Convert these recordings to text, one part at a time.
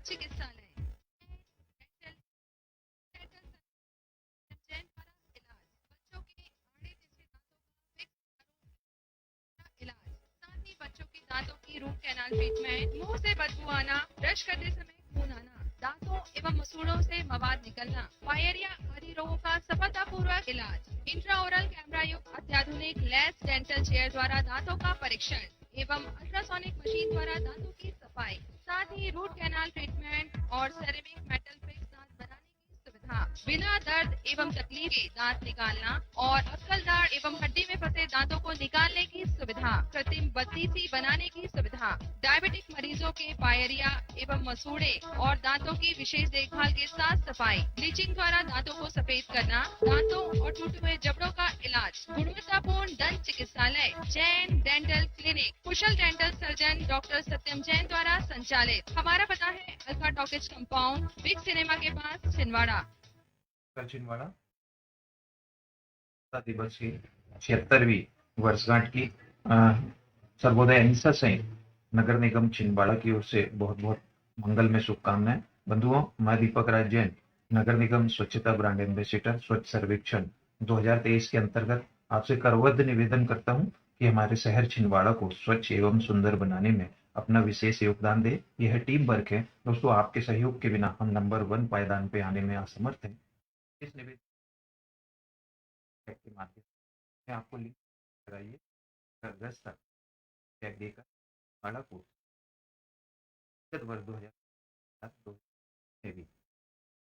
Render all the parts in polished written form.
चिकित्सालय जैन द्वारा इलाज, बच्चों के आड़े तिरछे दांतों का फिक्स इलाज, साथ ही बच्चों के दांतों की रूट कैनाल ट्रीटमेंट, मुंह से बदबू आना, ब्रश करते समय खून आना, दांतों एवं मसूड़ों से मवाद निकलना, पायरिया आदि रोगों का सफलतापूर्वक इलाज, इंट्राओरल कैमरा युक्त अत्याधुनिक लेस डेंटल चेयर द्वारा दांतों का परीक्षण एवं अल्ट्रासोनिक मशीन द्वारा दांतों की सफाई, साथ ही रूट कैनाल ट्रीटमेंट और सेरेमिक मेटल फिक्स दांत बनाने की सुविधा, बिना दर्द एवं तकलीफ के दांत निकालना और अक्कल दाढ़ एवं हड्डी में फंसे दांतों को निकालने की सुविधा, कृत्रिम बत्तीसी बनाने की सुविधा, डायबिटिक मरीजों के पायरिया एवं मसूड़े और दांतों की विशेष देखभाल के साथ सफाई, ब्लीचिंग द्वारा दांतों को सफेद करना, दांतों और टूटे हुए जबड़ों का इलाज, गुणवत्तापूर्ण दंत चिकित्सालय जैन डेंटल क्लिनिक, कुशल डेंटल सर्जन डॉक्टर सत्यम जैन द्वारा संचालित। हमारा पता है alpha talkies compound, big cinema के पास, छिंदवाड़ा। छिंदवाड़ा दिवस की 76वीं वर्षगांठ की सर्वोदय अहिंसा संघ नगर निगम छिंदवाड़ा की ओर से बहुत बहुत मंगलमय शुभकामनाएं। बंधुओं, मैं दीपक राज जैन, नगर निगम स्वच्छता ब्रांड एम्बेसडर स्वच्छ सर्वेक्षण 2023 के अंतर्गत आपसे करबद्ध निवेदन करता हूं कि हमारे शहर छिंदवाड़ा को स्वच्छ एवं सुंदर बनाने में अपना विशेष योगदान दे। यह टीम वर्क है दोस्तों, आपके सहयोग के बिना हम नंबर 1 पायदान पे आने में असमर्थ हैं। इस निवेदन के माध्यम से आपको लिंक कराइए, अगस्त तक चेक देकर वाला को वर्ष 2007 में भी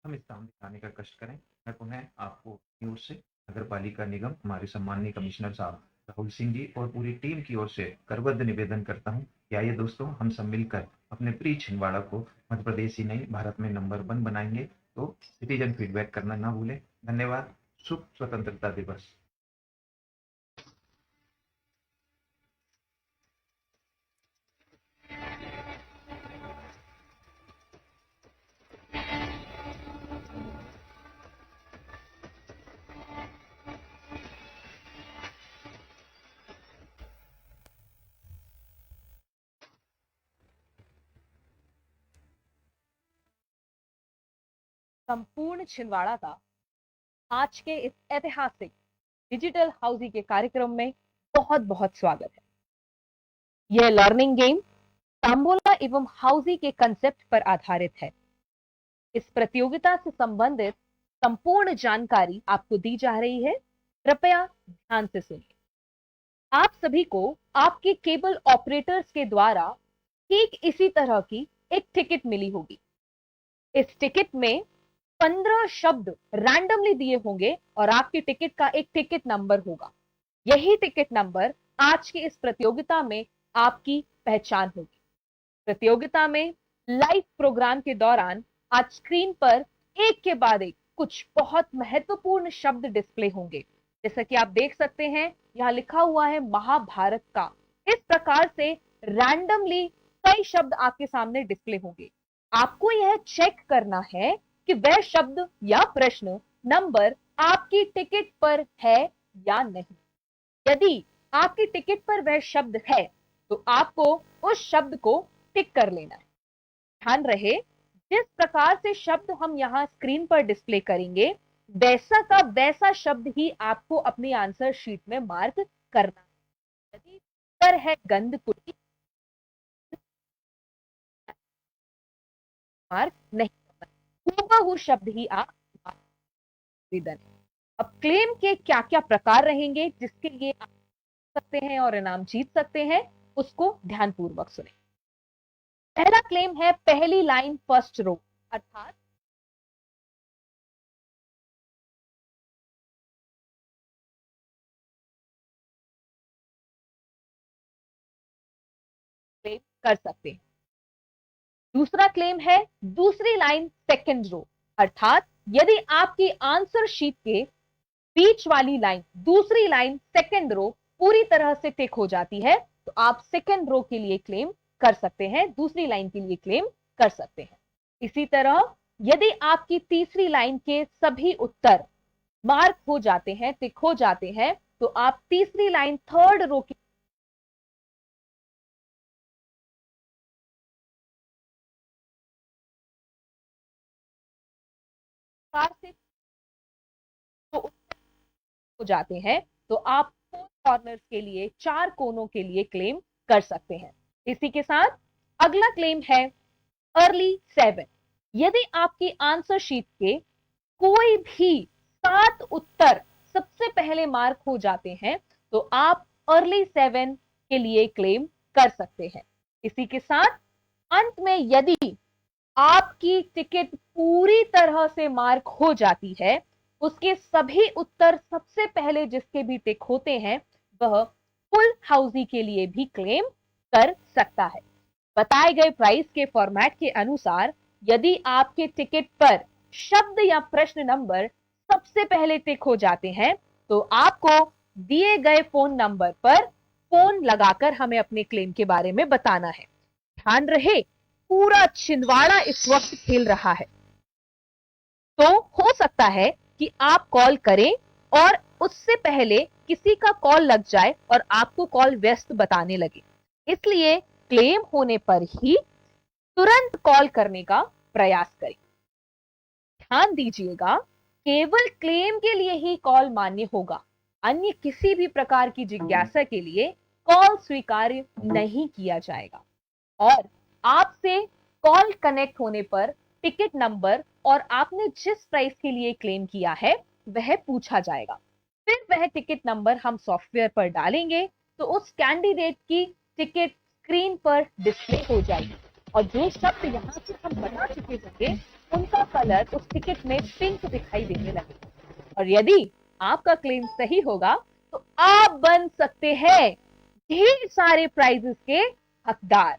हम इस काम दिखाने का कष्ट करें। मैं पुनः आपको की ओर से नगर पालिका निगम हमारे सम्माननीय कमिश्नर साहब राहुल सिंह जी और पूरी टीम की ओर से करबद्ध निवेदन करता हूं कि आइए दोस्तों, हम सब मिलकर अपने प्रिय छिंदवाड़ा को मध्य प्रदेश ही नहीं भारत में नंबर 1 बनाएंगे। तो सिटीजन फीडबैक करना ना भूलें। धन्यवाद। शुभ स्वतंत्रता दिवस। संपूर्ण छिंदवाड़ा का आज के इस ऐतिहासिक डिजिटल हाउसी के कार्यक्रम में बहुत बहुत स्वागत है। यह लर्निंग गेम तांबोला एवं हाउसी के कंसेप्ट पर आधारित है। इस प्रतियोगिता से संबंधित संपूर्ण जानकारी आपको दी जा रही है, कृपया ध्यान से सुनिए। आप सभी को आपके केबल ऑपरेटर्स के द्वारा ठीक इसी तरह की एक टिकट मिली होगी। इस टिकट में 15 शब्द रैंडमली दिए होंगे और आपकी टिकट का एक टिकट नंबर होगा। यही टिकट नंबर आज की इस प्रतियोगिता में आपकी पहचान होगी। प्रतियोगिता में लाइव प्रोग्राम के दौरान आज स्क्रीन पर एक के बाद एक कुछ बहुत महत्वपूर्ण शब्द डिस्प्ले होंगे। जैसा कि आप देख सकते हैं, यहां लिखा हुआ है महाभारत का। इस प्रकार से रैंडमली कई शब्द आपके सामने डिस्प्ले होंगे। आपको यह चेक करना है कि वह शब्द या प्रश्न नंबर आपकी टिकट पर है या नहीं। यदि आपकी टिकट पर वह शब्द है तो आपको उस शब्द को टिक कर लेना है। ध्यान रहे, जिस प्रकार से शब्द हम यहां स्क्रीन पर डिस्प्ले करेंगे वैसा का वैसा शब्द ही आपको अपनी आंसर शीट में मार्क करना है। यदि उत्तर है गंधकुटी, मार्क नहीं करना, हूबहू शब्द ही आप निवेदन। अब क्लेम के क्या क्या प्रकार रहेंगे जिसके लिए आप सकते हैं और इनाम जीत सकते हैं, उसको ध्यानपूर्वक सुने। पहला क्लेम है पहली लाइन फर्स्ट रो, अर्थात क्लेम कर सकते हैं। दूसरा क्लेम है दूसरी लाइन सेकंड रो, अर्थात यदि आपकी आंसर शीट के बीच वाली लाइन दूसरी लाइन सेकंड रो पूरी तरह से टिक हो जाती है तो आप सेकंड रो के लिए क्लेम कर सकते हैं, दूसरी लाइन के लिए क्लेम कर सकते हैं। इसी तरह यदि आपकी तीसरी लाइन के सभी उत्तर मार्क हो जाते हैं, टिक हो जाते हैं, तो आप तीसरी लाइन थर्ड रो की प्रकार से तो हो जाते हैं तो आप 4 कॉर्नर्स के लिए, 4 कोनों के लिए क्लेम कर सकते हैं। इसी के साथ अगला क्लेम है अर्ली 7। यदि आपकी आंसर शीट के कोई भी 7 उत्तर सबसे पहले मार्क हो जाते हैं तो आप अर्ली 7 के लिए क्लेम कर सकते हैं। इसी के साथ अंत में यदि आपकी टिकट पूरी तरह से मार्क हो जाती है, उसके सभी उत्तर सबसे पहले जिसके भी टिक होते हैं वह फुल हाउसी के लिए भी क्लेम कर सकता है। बताए गए प्राइस के फॉर्मेट के अनुसार यदि आपके टिकट पर शब्द या प्रश्न नंबर सबसे पहले टिक हो जाते हैं तो आपको दिए गए फोन नंबर पर फोन लगाकर हमें अपने क्लेम के बारे में बताना है। ध्यान रहे, पूरा छिंदवाड़ा इस वक्त खेल रहा है, तो हो सकता है कि आप कॉल करें और उससे पहले किसी का कॉल लग जाए और आपको कॉल व्यस्त बताने लगे। इसलिए क्लेम होने पर ही तुरंत कॉल करने का प्रयास करें। ध्यान दीजिएगा, केवल क्लेम के लिए ही कॉल मान्य होगा, अन्य किसी भी प्रकार की जिज्ञासा के लिए कॉल स्वीकार्य नहीं किया जाएगा। और आपसे कॉल कनेक्ट होने पर टिकट नंबर और आपने जिस प्राइस के लिए क्लेम किया है वह पूछा जाएगा। फिर वह टिकट नंबर हम सॉफ्टवेयर पर डालेंगे तो उस कैंडिडेट की टिकट स्क्रीन पर डिस्प्ले हो जाएगी और जो शब्द यहाँ से हम बता चुके होंगे उनका कलर उस टिकट में पिंक दिखाई देने लगेगा। और यदि आपका क्लेम सही होगा तो आप बन सकते हैं ढेर सारे प्राइजेस के हकदार।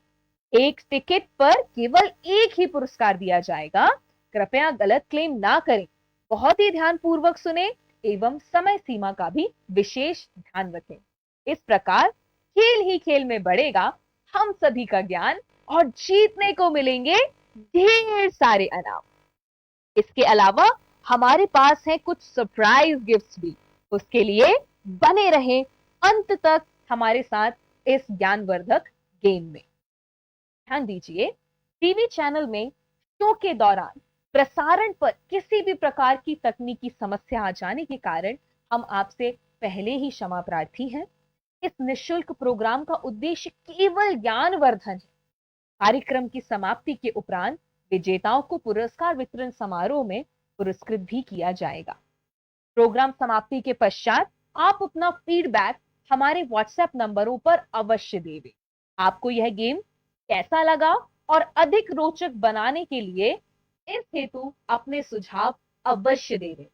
एक टिकट पर केवल एक ही पुरस्कार दिया जाएगा। कृपया गलत क्लेम ना करें, बहुत ही ध्यानपूर्वक सुने एवं समय सीमा का भी विशेष ध्यान रखें। इस प्रकार खेल ही खेल में बढ़ेगा हम सभी का ज्ञान और जीतने को मिलेंगे ढेर सारे इनाम। इसके अलावा हमारे पास है कुछ सरप्राइज गिफ्ट्स भी। उसके लिए बने रहें अंत तक हमारे साथ इस ज्ञानवर्धक गेम में। ध्यान दीजिए, टीवी चैनल में शो के दौरान प्रसारण पर किसी भी प्रकार की तकनीकी समस्या आ जाने के कारण हम आपसे पहले ही क्षमा प्रार्थी हैं। इस निःशुल्क प्रोग्राम का उद्देश्य केवल ज्ञानवर्धन है। कार्यक्रम की समाप्ति के उपरांत विजेताओं को पुरस्कार वितरण समारोह में पुरस्कृत भी किया जाएगा। प्रोग्राम समाप्ति के पश्चात आप अपना फीडबैक हमारे व्हाट्सएप नंबरों पर अवश्य दें। आपको यह गेम कैसा लगा और अधिक रोचक बनाने के लिए इस हेतु अपने सुझाव अवश्य दें।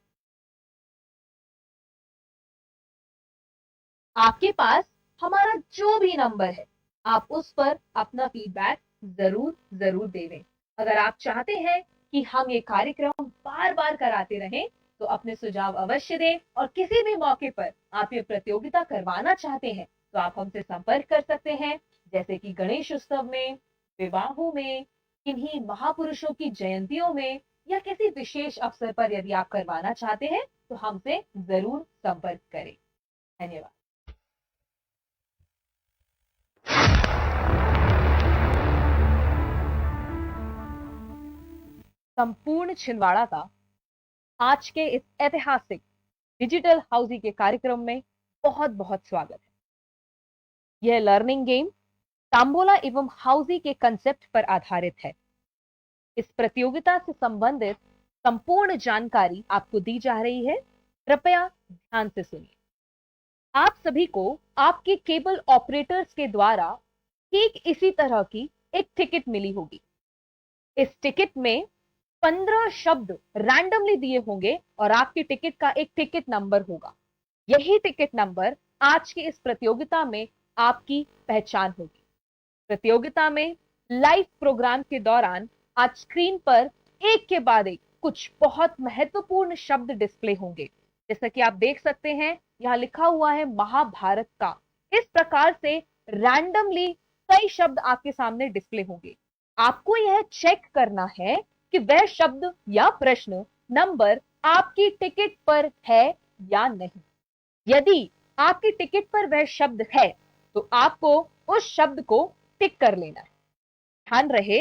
आपके पास हमारा जो भी नंबर है आप उस पर अपना फीडबैक जरूर दें। अगर आप चाहते हैं कि हम ये कार्यक्रम बार बार कराते रहें तो अपने सुझाव अवश्य दें और किसी भी मौके पर आप ये प्रतियोगिता करवाना चाहते हैं तो आप हमसे संपर्क कर सकते हैं, जैसे कि गणेश उत्सव में, विवाहों में, किन्हीं महापुरुषों की जयंतियों में या किसी विशेष अवसर पर यदि आप करवाना चाहते हैं तो हमसे जरूर संपर्क करें। धन्यवाद। संपूर्ण छिंदवाड़ा का आज के इस ऐतिहासिक डिजिटल हाउसी के कार्यक्रम में बहुत बहुत स्वागत है। यह लर्निंग गेम तांबोला एवं हाउसी के कंसेप्ट पर आधारित है। इस प्रतियोगिता से संबंधित संपूर्ण जानकारी आपको दी जा रही है, कृपया ध्यान से सुनिए। आप सभी को आपके केबल ऑपरेटर्स के द्वारा ठीक इसी तरह की एक टिकट मिली होगी। इस टिकट में 15 शब्द रैंडमली दिए होंगे और आपके टिकट का एक टिकट नंबर होगा। यही टिकट नंबर आज की इस प्रतियोगिता में आपकी पहचान होगी। प्रतियोगिता में लाइव प्रोग्राम के दौरान आज स्क्रीन पर एक के बाद एक कुछ बहुत महत्वपूर्ण शब्द डिस्प्ले होंगे। जैसा कि आप देख सकते हैं यहाँ लिखा हुआ है महाभारत का। इस प्रकार से रैंडमली कई शब्द आपके सामने डिस्प्ले होंगे। आपको यह चेक करना है कि वह शब्द या प्रश्न नंबर आपकी टिकट पर है या नहीं। यदि आपकी टिकट पर वह शब्द है तो आपको उस शब्द को टिक कर लेना है। ध्यान रहे,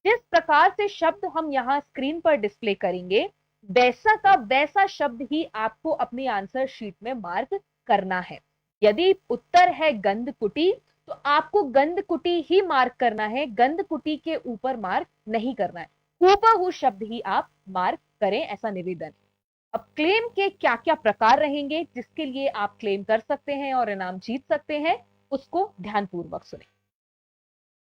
जिस प्रकार से शब्द हम यहाँ स्क्रीन पर डिस्प्ले करेंगे वैसा का वैसा शब्द ही आपको अपनी आंसर शीट में मार्क करना है। यदि उत्तर है गंधकुटी तो आपको गंधकुटी ही मार्क करना है, गंधकुटी के ऊपर मार्क नहीं करना है। हूबहू शब्द ही आप मार्क करें, ऐसा निवेदन। अब क्लेम के क्या क्या प्रकार रहेंगे जिसके लिए आप क्लेम कर सकते हैं और इनाम जीत सकते हैं, उसको ध्यानपूर्वक सुने।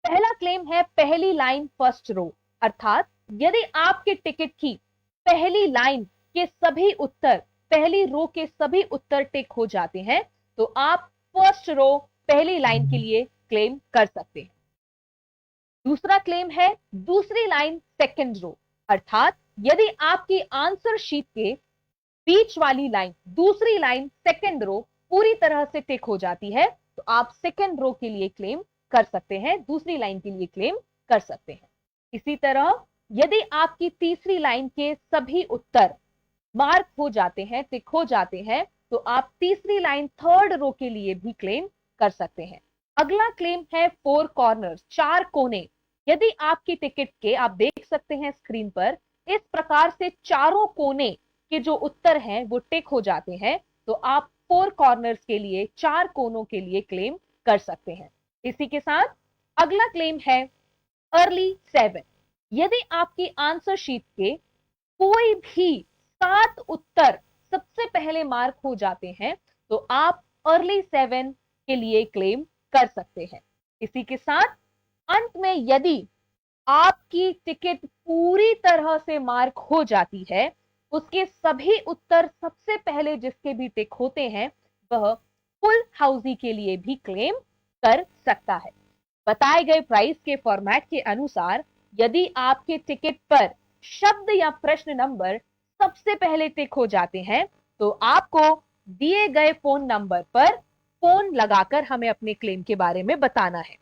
पहला क्लेम है पहली लाइन फर्स्ट रो, अर्थात यदि आपके टिकट की पहली लाइन के सभी उत्तर, पहली रो के सभी उत्तर टिक हो जाते हैं तो आप फर्स्ट रो पहली लाइन के लिए क्लेम कर सकते हैं। दूसरा क्लेम है दूसरी लाइन सेकंड रो, अर्थात यदि आपकी आंसर शीट के बीच वाली लाइन, दूसरी लाइन सेकंड रो पूरी तरह से टिक हो जाती है तो आप सेकंड रो के लिए क्लेम कर सकते हैं, दूसरी लाइन के लिए क्लेम कर सकते हैं। इसी तरह यदि आपकी तीसरी लाइन के सभी उत्तर मार्क हो जाते हैं, टिक हो जाते हैं, तो आप तीसरी लाइन थर्ड रो के लिए भी क्लेम कर सकते हैं। अगला क्लेम है फोर कॉर्नर्स, चार कोने। यदि आपकी टिकट के, आप देख सकते हैं स्क्रीन पर, इस प्रकार से चारों कोने के जो उत्तर हैं वो टिक हो जाते हैं तो आप फोर कॉर्नर्स के लिए, चार कोनों के लिए क्लेम कर सकते हैं। इसी के साथ अगला क्लेम है अर्ली 7। यदि आपकी आंसर शीट के कोई भी 7 उत्तर सबसे पहले मार्क हो जाते हैं तो आप अर्ली 7 के लिए क्लेम कर सकते हैं। इसी के साथ अंत में यदि आपकी टिकट पूरी तरह से मार्क हो जाती है, उसके सभी उत्तर सबसे पहले जिसके भी टिक होते हैं वह फुल हाउसी के लिए भी क्लेम कर सकता है। बताए गए प्राइस के फॉर्मेट के अनुसार यदि आपके टिकट पर शब्द या प्रश्न नंबर सबसे पहले टिक हो जाते हैं तो आपको दिए गए फोन नंबर पर फोन लगाकर हमें अपने क्लेम के बारे में बताना है।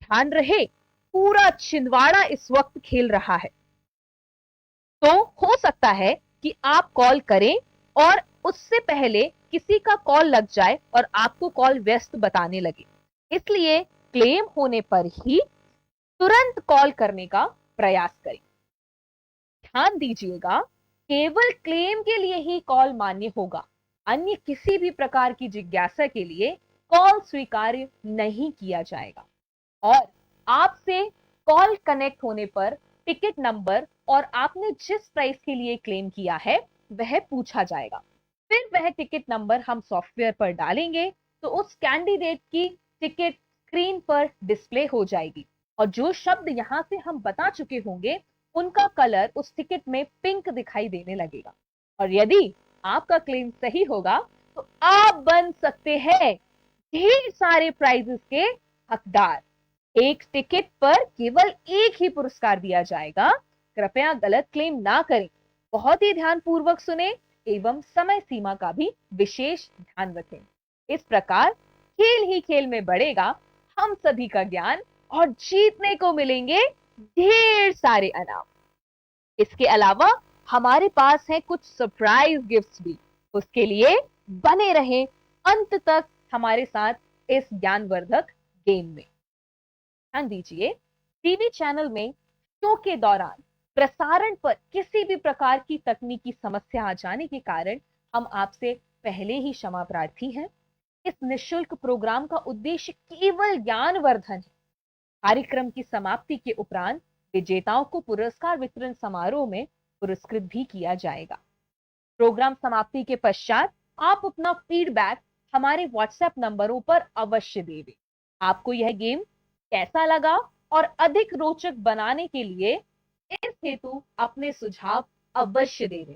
ध्यान रहे, पूरा छिंदवाड़ा इस वक्त खेल रहा है, तो हो सकता है कि आप कॉल करें और उससे पहले किसी का कॉल लग जाए और आपको कॉल व्यस्त बताने लगे, इसलिए क्लेम होने पर ही तुरंत कॉल करने का प्रयास करें। ध्यान दीजिएगा, केवल क्लेम के लिए ही कॉल मान्य होगा, अन्य किसी भी प्रकार की जिज्ञासा के लिए कॉल स्वीकार्य नहीं किया जाएगा। और आपसे कॉल कनेक्ट होने पर टिकट नंबर और आपने जिस प्राइस के लिए क्लेम किया है वह पूछा जाएगा। फिर वह टिकट नंबर हम सॉफ्टवेयर पर डालेंगे तो उस कैंडिडेट की टिकट स्क्रीन पर डिस्प्ले हो जाएगी और जो शब्द यहां से हम बता चुके होंगे उनका कलर उस टिकट में पिंक दिखाई देने लगेगा। और यदि आपका क्लेम सही होगा तो आप बन सकते हैं ढेर सारे प्राइजेस के हकदार। एक टिकट पर केवल एक ही पुरस्कार दिया जाएगा, कृपया गलत क्लेम ना करें। बहुत ही ध्यानपूर्वक सुने एवं समय सीमा का भी विशेष ध्यान रखें। इस प्रकार खेल ही खेल में बढ़ेगा हम सभी का ज्ञान और जीतने को मिलेंगे ढेर सारे इनाम। इसके अलावा हमारे पास है कुछ सरप्राइज गिफ्ट्स भी, उसके लिए बने रहें अंत तक हमारे साथ इस ज्ञानवर्धक गेम में। ध्यान दीजिए, टीवी चैनल में शो के दौरान प्रसारण पर किसी भी प्रकार की तकनीकी समस्या आ जाने के कारण हम आपसे पहले ही क्षमा प्रार्थी हैं। इस निःशुल्क प्रोग्राम का उद्देश्य केवल ज्ञानवर्धन है। कार्यक्रम की समाप्ति के उपरांत विजेताओं को पुरस्कार वितरण समारोह में पुरस्कृत भी किया जाएगा। प्रोग्राम समाप्ति के पश्चात आप अपना फीडबैक हमारे व्हाट्सएप नंबरों पर अवश्य दें। आपको यह गेम कैसा लगा और अधिक रोचक बनाने के लिए इस हेतु अपने सुझाव अवश्य दें।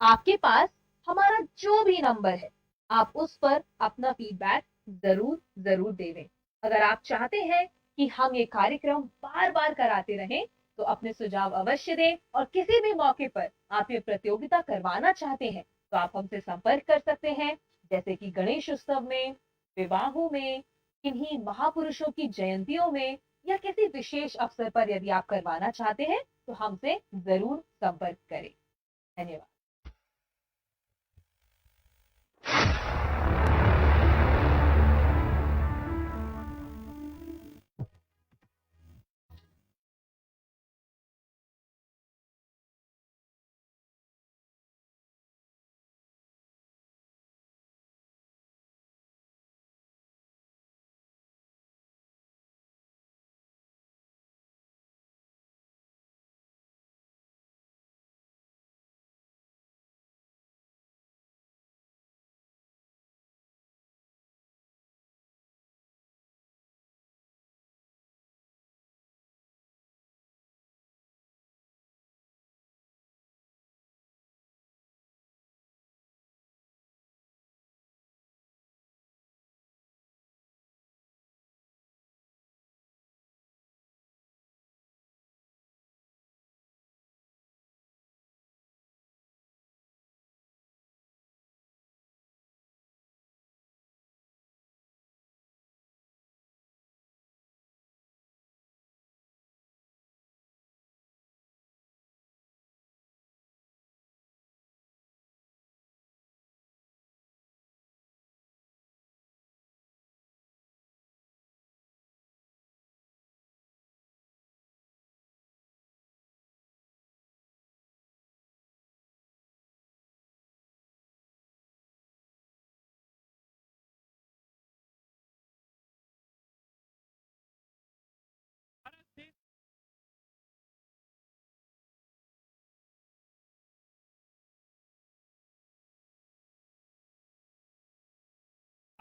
आपके पास हमारा जो भी नंबर है आप उस पर अपना फीडबैक जरूर दें। अगर आप चाहते हैं कि हम ये कार्यक्रम बार बार कराते रहें तो अपने सुझाव अवश्य दें और किसी भी मौके पर आप ये प्रतियोगिता करवाना चाहते हैं तो आप हमसे संपर्क कर सकते हैं, जैसे कि गणेश उत्सव में, विवाहों में, किन्हीं महापुरुषों की जयंतियों में या किसी विशेष अवसर पर यदि आप करवाना चाहते हैं तो हमसे जरूर संपर्क करें। धन्यवाद।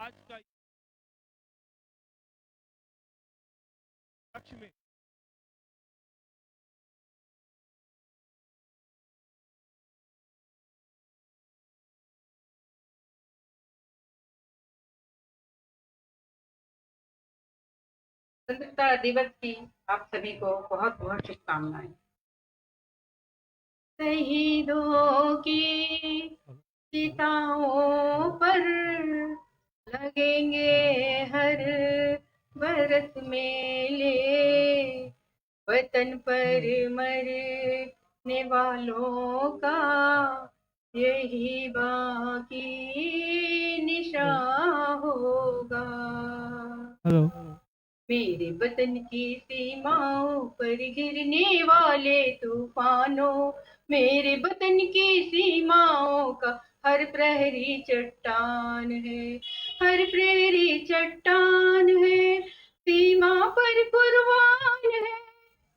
आज का लक्ष्य में स्वतंत्रता दिवस की आप सभी को बहुत बहुत शुभकामनाएं। शहीदों की चिताओं पर लगेंगे हर बरस मेले, वतन पर मरने वालों का यही बाकी निशान होगा। मेरे वतन की सीमाओं पर गिरने वाले तूफानों, मेरे वतन की सीमाओं का हर प्रहरी चट्टान है, हर प्रहरी चट्टान है। सीमा पर कुर्बान है,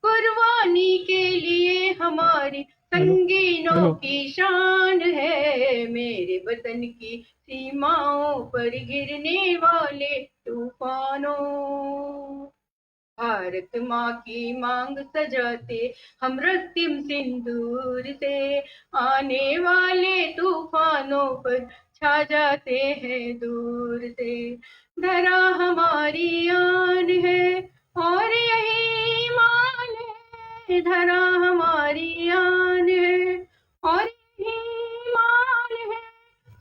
कुर्बानी के लिए हमारी संगीनों की शान है। मेरे वतन की सीमाओं पर गिरने वाले तूफानों, भारत माँ की मांग सजाते हम रक्तिम सिंदूर से, आने वाले तूफानों पर छा जाते हैं दूर से। धरा हमारी आन है और यही ईमान है, धरा हमारी आन है और यही ईमान है।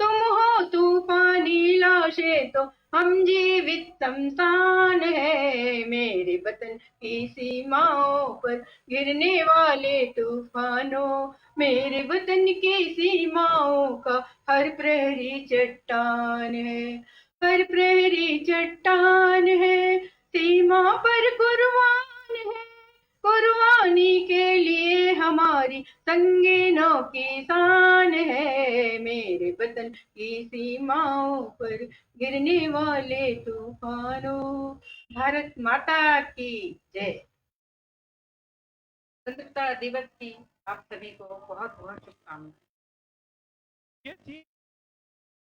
तुम हो तूफानी लाशें तो हम जीवित शमशान है। मेरे वतन की सीमाओं पर गिरने वाले तूफानों, मेरे वतन की सीमाओं का हर प्रहरी चट्टान है, हर प्रहरी चट्टान है। सीमा पर कुर्बान है, कुर्बानी के लिए हमारी संगीनों की शान है। मेरे वतन की सीमाओं पर गिरने वाले तूफानों, भारत माता की जय। स्वतंत्रता दिवस की आप सभी को बहुत बहुत शुभकामनाएं। ये थी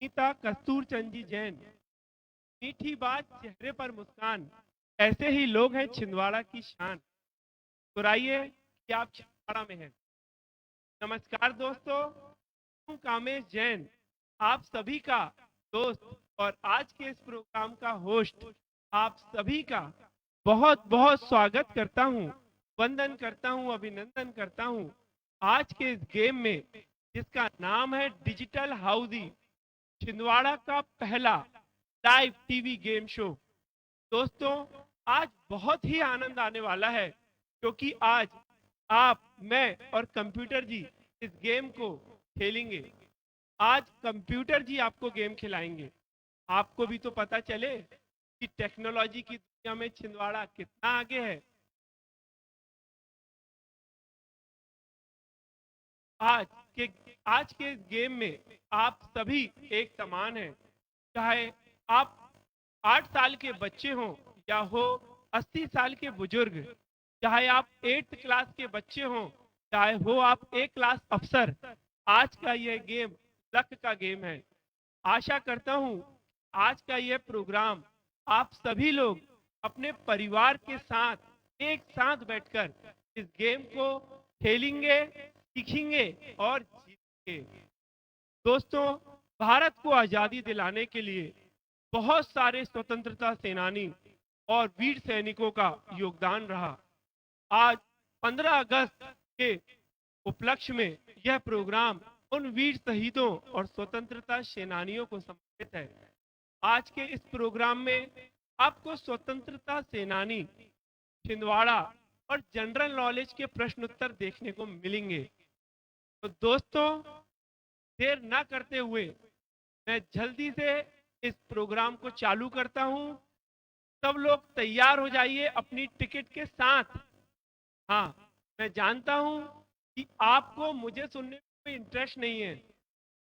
नीता कस्तूरचंद जी जैन। मीठी बात, चेहरे पर मुस्कान, ऐसे ही लोग हैं छिंदवाड़ा की शान। तो आइए कि आप छिंदवाड़ा में हैं। नमस्कार दोस्तों, हूं कामेश जैन, आप सभी का दोस्त और आज के इस प्रोग्राम का होस्ट। आप सभी का बहुत बहुत स्वागत करता हूं, वंदन करता हूं, अभिनंदन करता हूं आज के इस गेम में जिसका नाम है डिजिटल हाउसी, छिंदवाड़ा का पहला लाइव टीवी गेम शो। दोस्तों, आज बहुत ही आनंद आने वाला है क्योंकि आज आप, मैं और कंप्यूटर जी इस गेम को खेलेंगे। आज कंप्यूटर जी आपको गेम खिलाएंगे। आपको भी तो पता चले कि टेक्नोलॉजी की दुनिया में छिंदवाड़ा कितना आगे है। आज के इस गेम में आप सभी एक समान हैं, चाहे आप 8 साल के बच्चे हों या हो 80 साल के बुजुर्ग, चाहे आप 8th क्लास के बच्चे हों, चाहे हो आप एक क्लास अफसर। आज का यह गेम लक का गेम है। आशा करता हूं आज का यह प्रोग्राम आप सभी लोग अपने परिवार के साथ एक साथ बैठकर इस गेम को खेलेंगे, सीखेंगे और जीतेंगे। दोस्तों, भारत को आजादी दिलाने के लिए बहुत सारे स्वतंत्रता सेनानी और वीर सैनिकों का योगदान रहा। आज 15 अगस्त के उपलक्ष्य में यह प्रोग्राम उन वीर शहीदों और स्वतंत्रता सेनानियों को समर्पित है। आज के इस प्रोग्राम में आपको स्वतंत्रता सेनानी, छिंदवाड़ा और जनरल नॉलेज के प्रश्न उत्तर देखने को मिलेंगे। तो दोस्तों, देर ना करते हुए मैं जल्दी से इस प्रोग्राम को चालू करता हूं। सब लोग तैयार हो जाइए अपनी टिकट के साथ। हाँ, मैं जानता हूं कि आपको मुझे सुनने में कोई इंटरेस्ट नहीं है।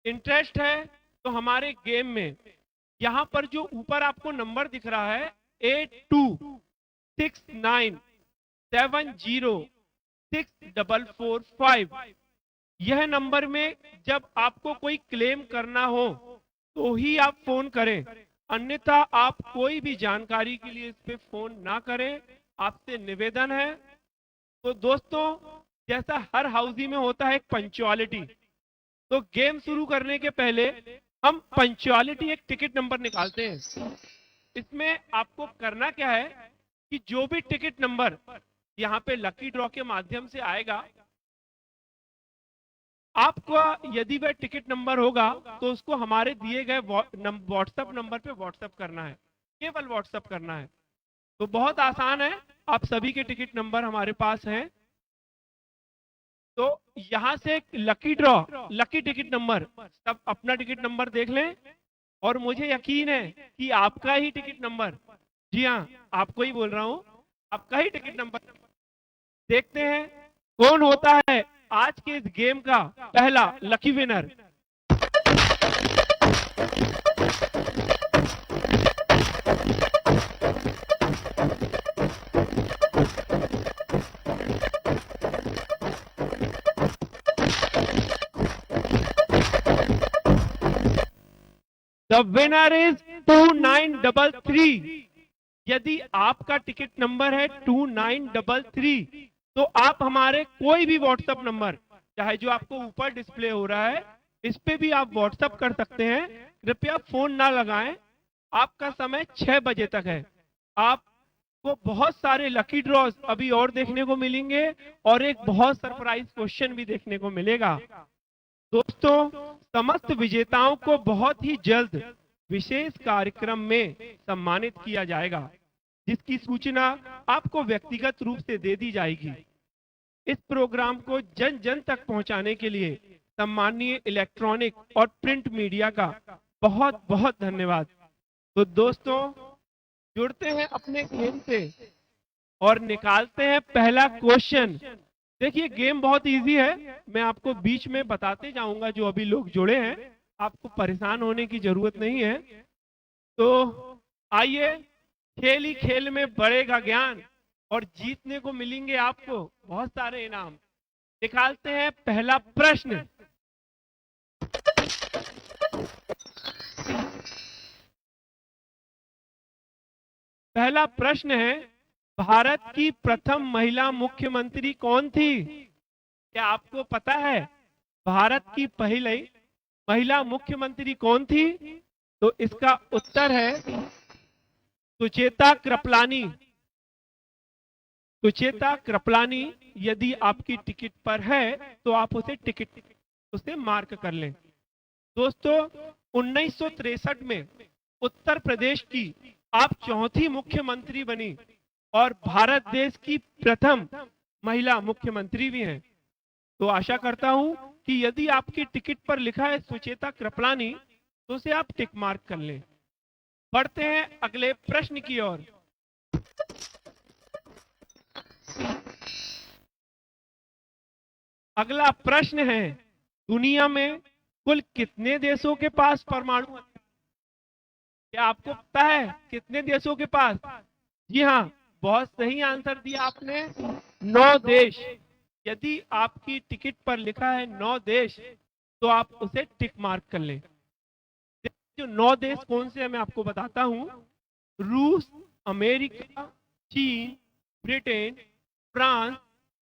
इंटरेस्ट है तो हमारे गेम में यहां पर जो ऊपर आपको नंबर दिख रहा है 8269706445, यह नंबर में जब आपको कोई क्लेम करना हो तो ही आप फोन करें। अन्यथा आप कोई भी जानकारी के लिए इस पे फोन ना करें, आपसे निवेदन है। तो दोस्तों, जैसा हर हाउसी में होता है एक पंक्चुअलिटी, तो गेम शुरू करने के पहले हम पंक्चुअलिटी एक टिकट नंबर निकालते हैं। इसमें आपको करना क्या है कि जो भी टिकट नंबर यहाँ पे लकी ड्रॉ के माध्यम से आएगा, आपका यदि वह टिकट नंबर होगा तो उसको हमारे दिए गए व्हाट्सएप नंबर पे व्हाट्सएप करना है, केवल व्हाट्सएप करना है। तो बहुत आसान है, आप सभी के टिकट नंबर हमारे पास हैं। तो यहां से एक lucky draw, lucky ticket number, सब अपना टिकट नंबर देख लें और मुझे यकीन है कि आपका ही टिकट नंबर, जी हाँ आपको ही बोल रहा हूं, आपका ही टिकट नंबर। देखते हैं कौन होता है आज के इस गेम का पहला lucky winner. The winner is 2933। यदि आपका टिकट नंबर है 2933, तो आप हमारे कोई भी व्हाट्सएप नंबर, चाहे जो आपको ऊपर डिस्प्ले हो रहा है, इस पे भी आप व्हाट्सएप कर सकते हैं। कृपया फोन ना लगाएं, आपका समय 6 बजे तक है। आपको बहुत सारे लकी ड्रॉज अभी और देखने को मिलेंगे और एक बहुत सरप्राइज क्वेश्चन भी देखने को मिलेगा। दोस्तों, समस्त विजेताओं को बहुत ही जल्द विशेष कार्यक्रम में सम्मानित किया जाएगा, जिसकी सूचना आपको व्यक्तिगत रूप से दे दी जाएगी। इस प्रोग्राम को जन जन तक पहुंचाने के लिए सम्मानीय इलेक्ट्रॉनिक और प्रिंट मीडिया का बहुत बहुत धन्यवाद। तो दोस्तों, जुड़ते हैं अपने गेम से और निकालते हैं पहला क्वेश्चन। देखिए, गेम बहुत इजी है, मैं आपको बीच में बताते जाऊंगा। जो अभी लोग जुड़े हैं, आपको परेशान होने की जरूरत नहीं है। तो आइए, खेल ही खेल में बढ़ेगा ज्ञान और जीतने को मिलेंगे आपको बहुत सारे इनाम। निकालते हैं पहला प्रश्न। पहला प्रश्न है, भारत की प्रथम महिला मुख्यमंत्री कौन थी? क्या आपको पता है भारत की पहली महिला मुख्यमंत्री कौन थी? तो इसका उत्तर है सुचेता कृपलानी। सुचेता कृपलानी यदि आपकी टिकट पर है तो आप उसे मार्क कर लें। दोस्तों, 1963 में उत्तर प्रदेश की आप चौथी मुख्यमंत्री बनी और भारत देश की प्रथम महिला मुख्यमंत्री भी हैं। तो आशा करता हूं कि यदि आपकी टिकट पर लिखा है सुचेता कृपलानी, तो उसे आप टिक मार्क कर लें। बढ़ते हैं अगले प्रश्न की ओर। अगला प्रश्न है, दुनिया में कुल कितने देशों के पास परमाणु हथियार? क्या आपको पता है कितने देशों के पास? जी हाँ, बहुत सही आंसर दिया आपने, 9 देश। यदि आपकी टिकट पर लिखा है 9 देश, तो आप उसे टिक मार्क कर लें। जो 9 देश कौन से हैं मैं आपको बताता हूं। रूस, अमेरिका, चीन, Britain, France,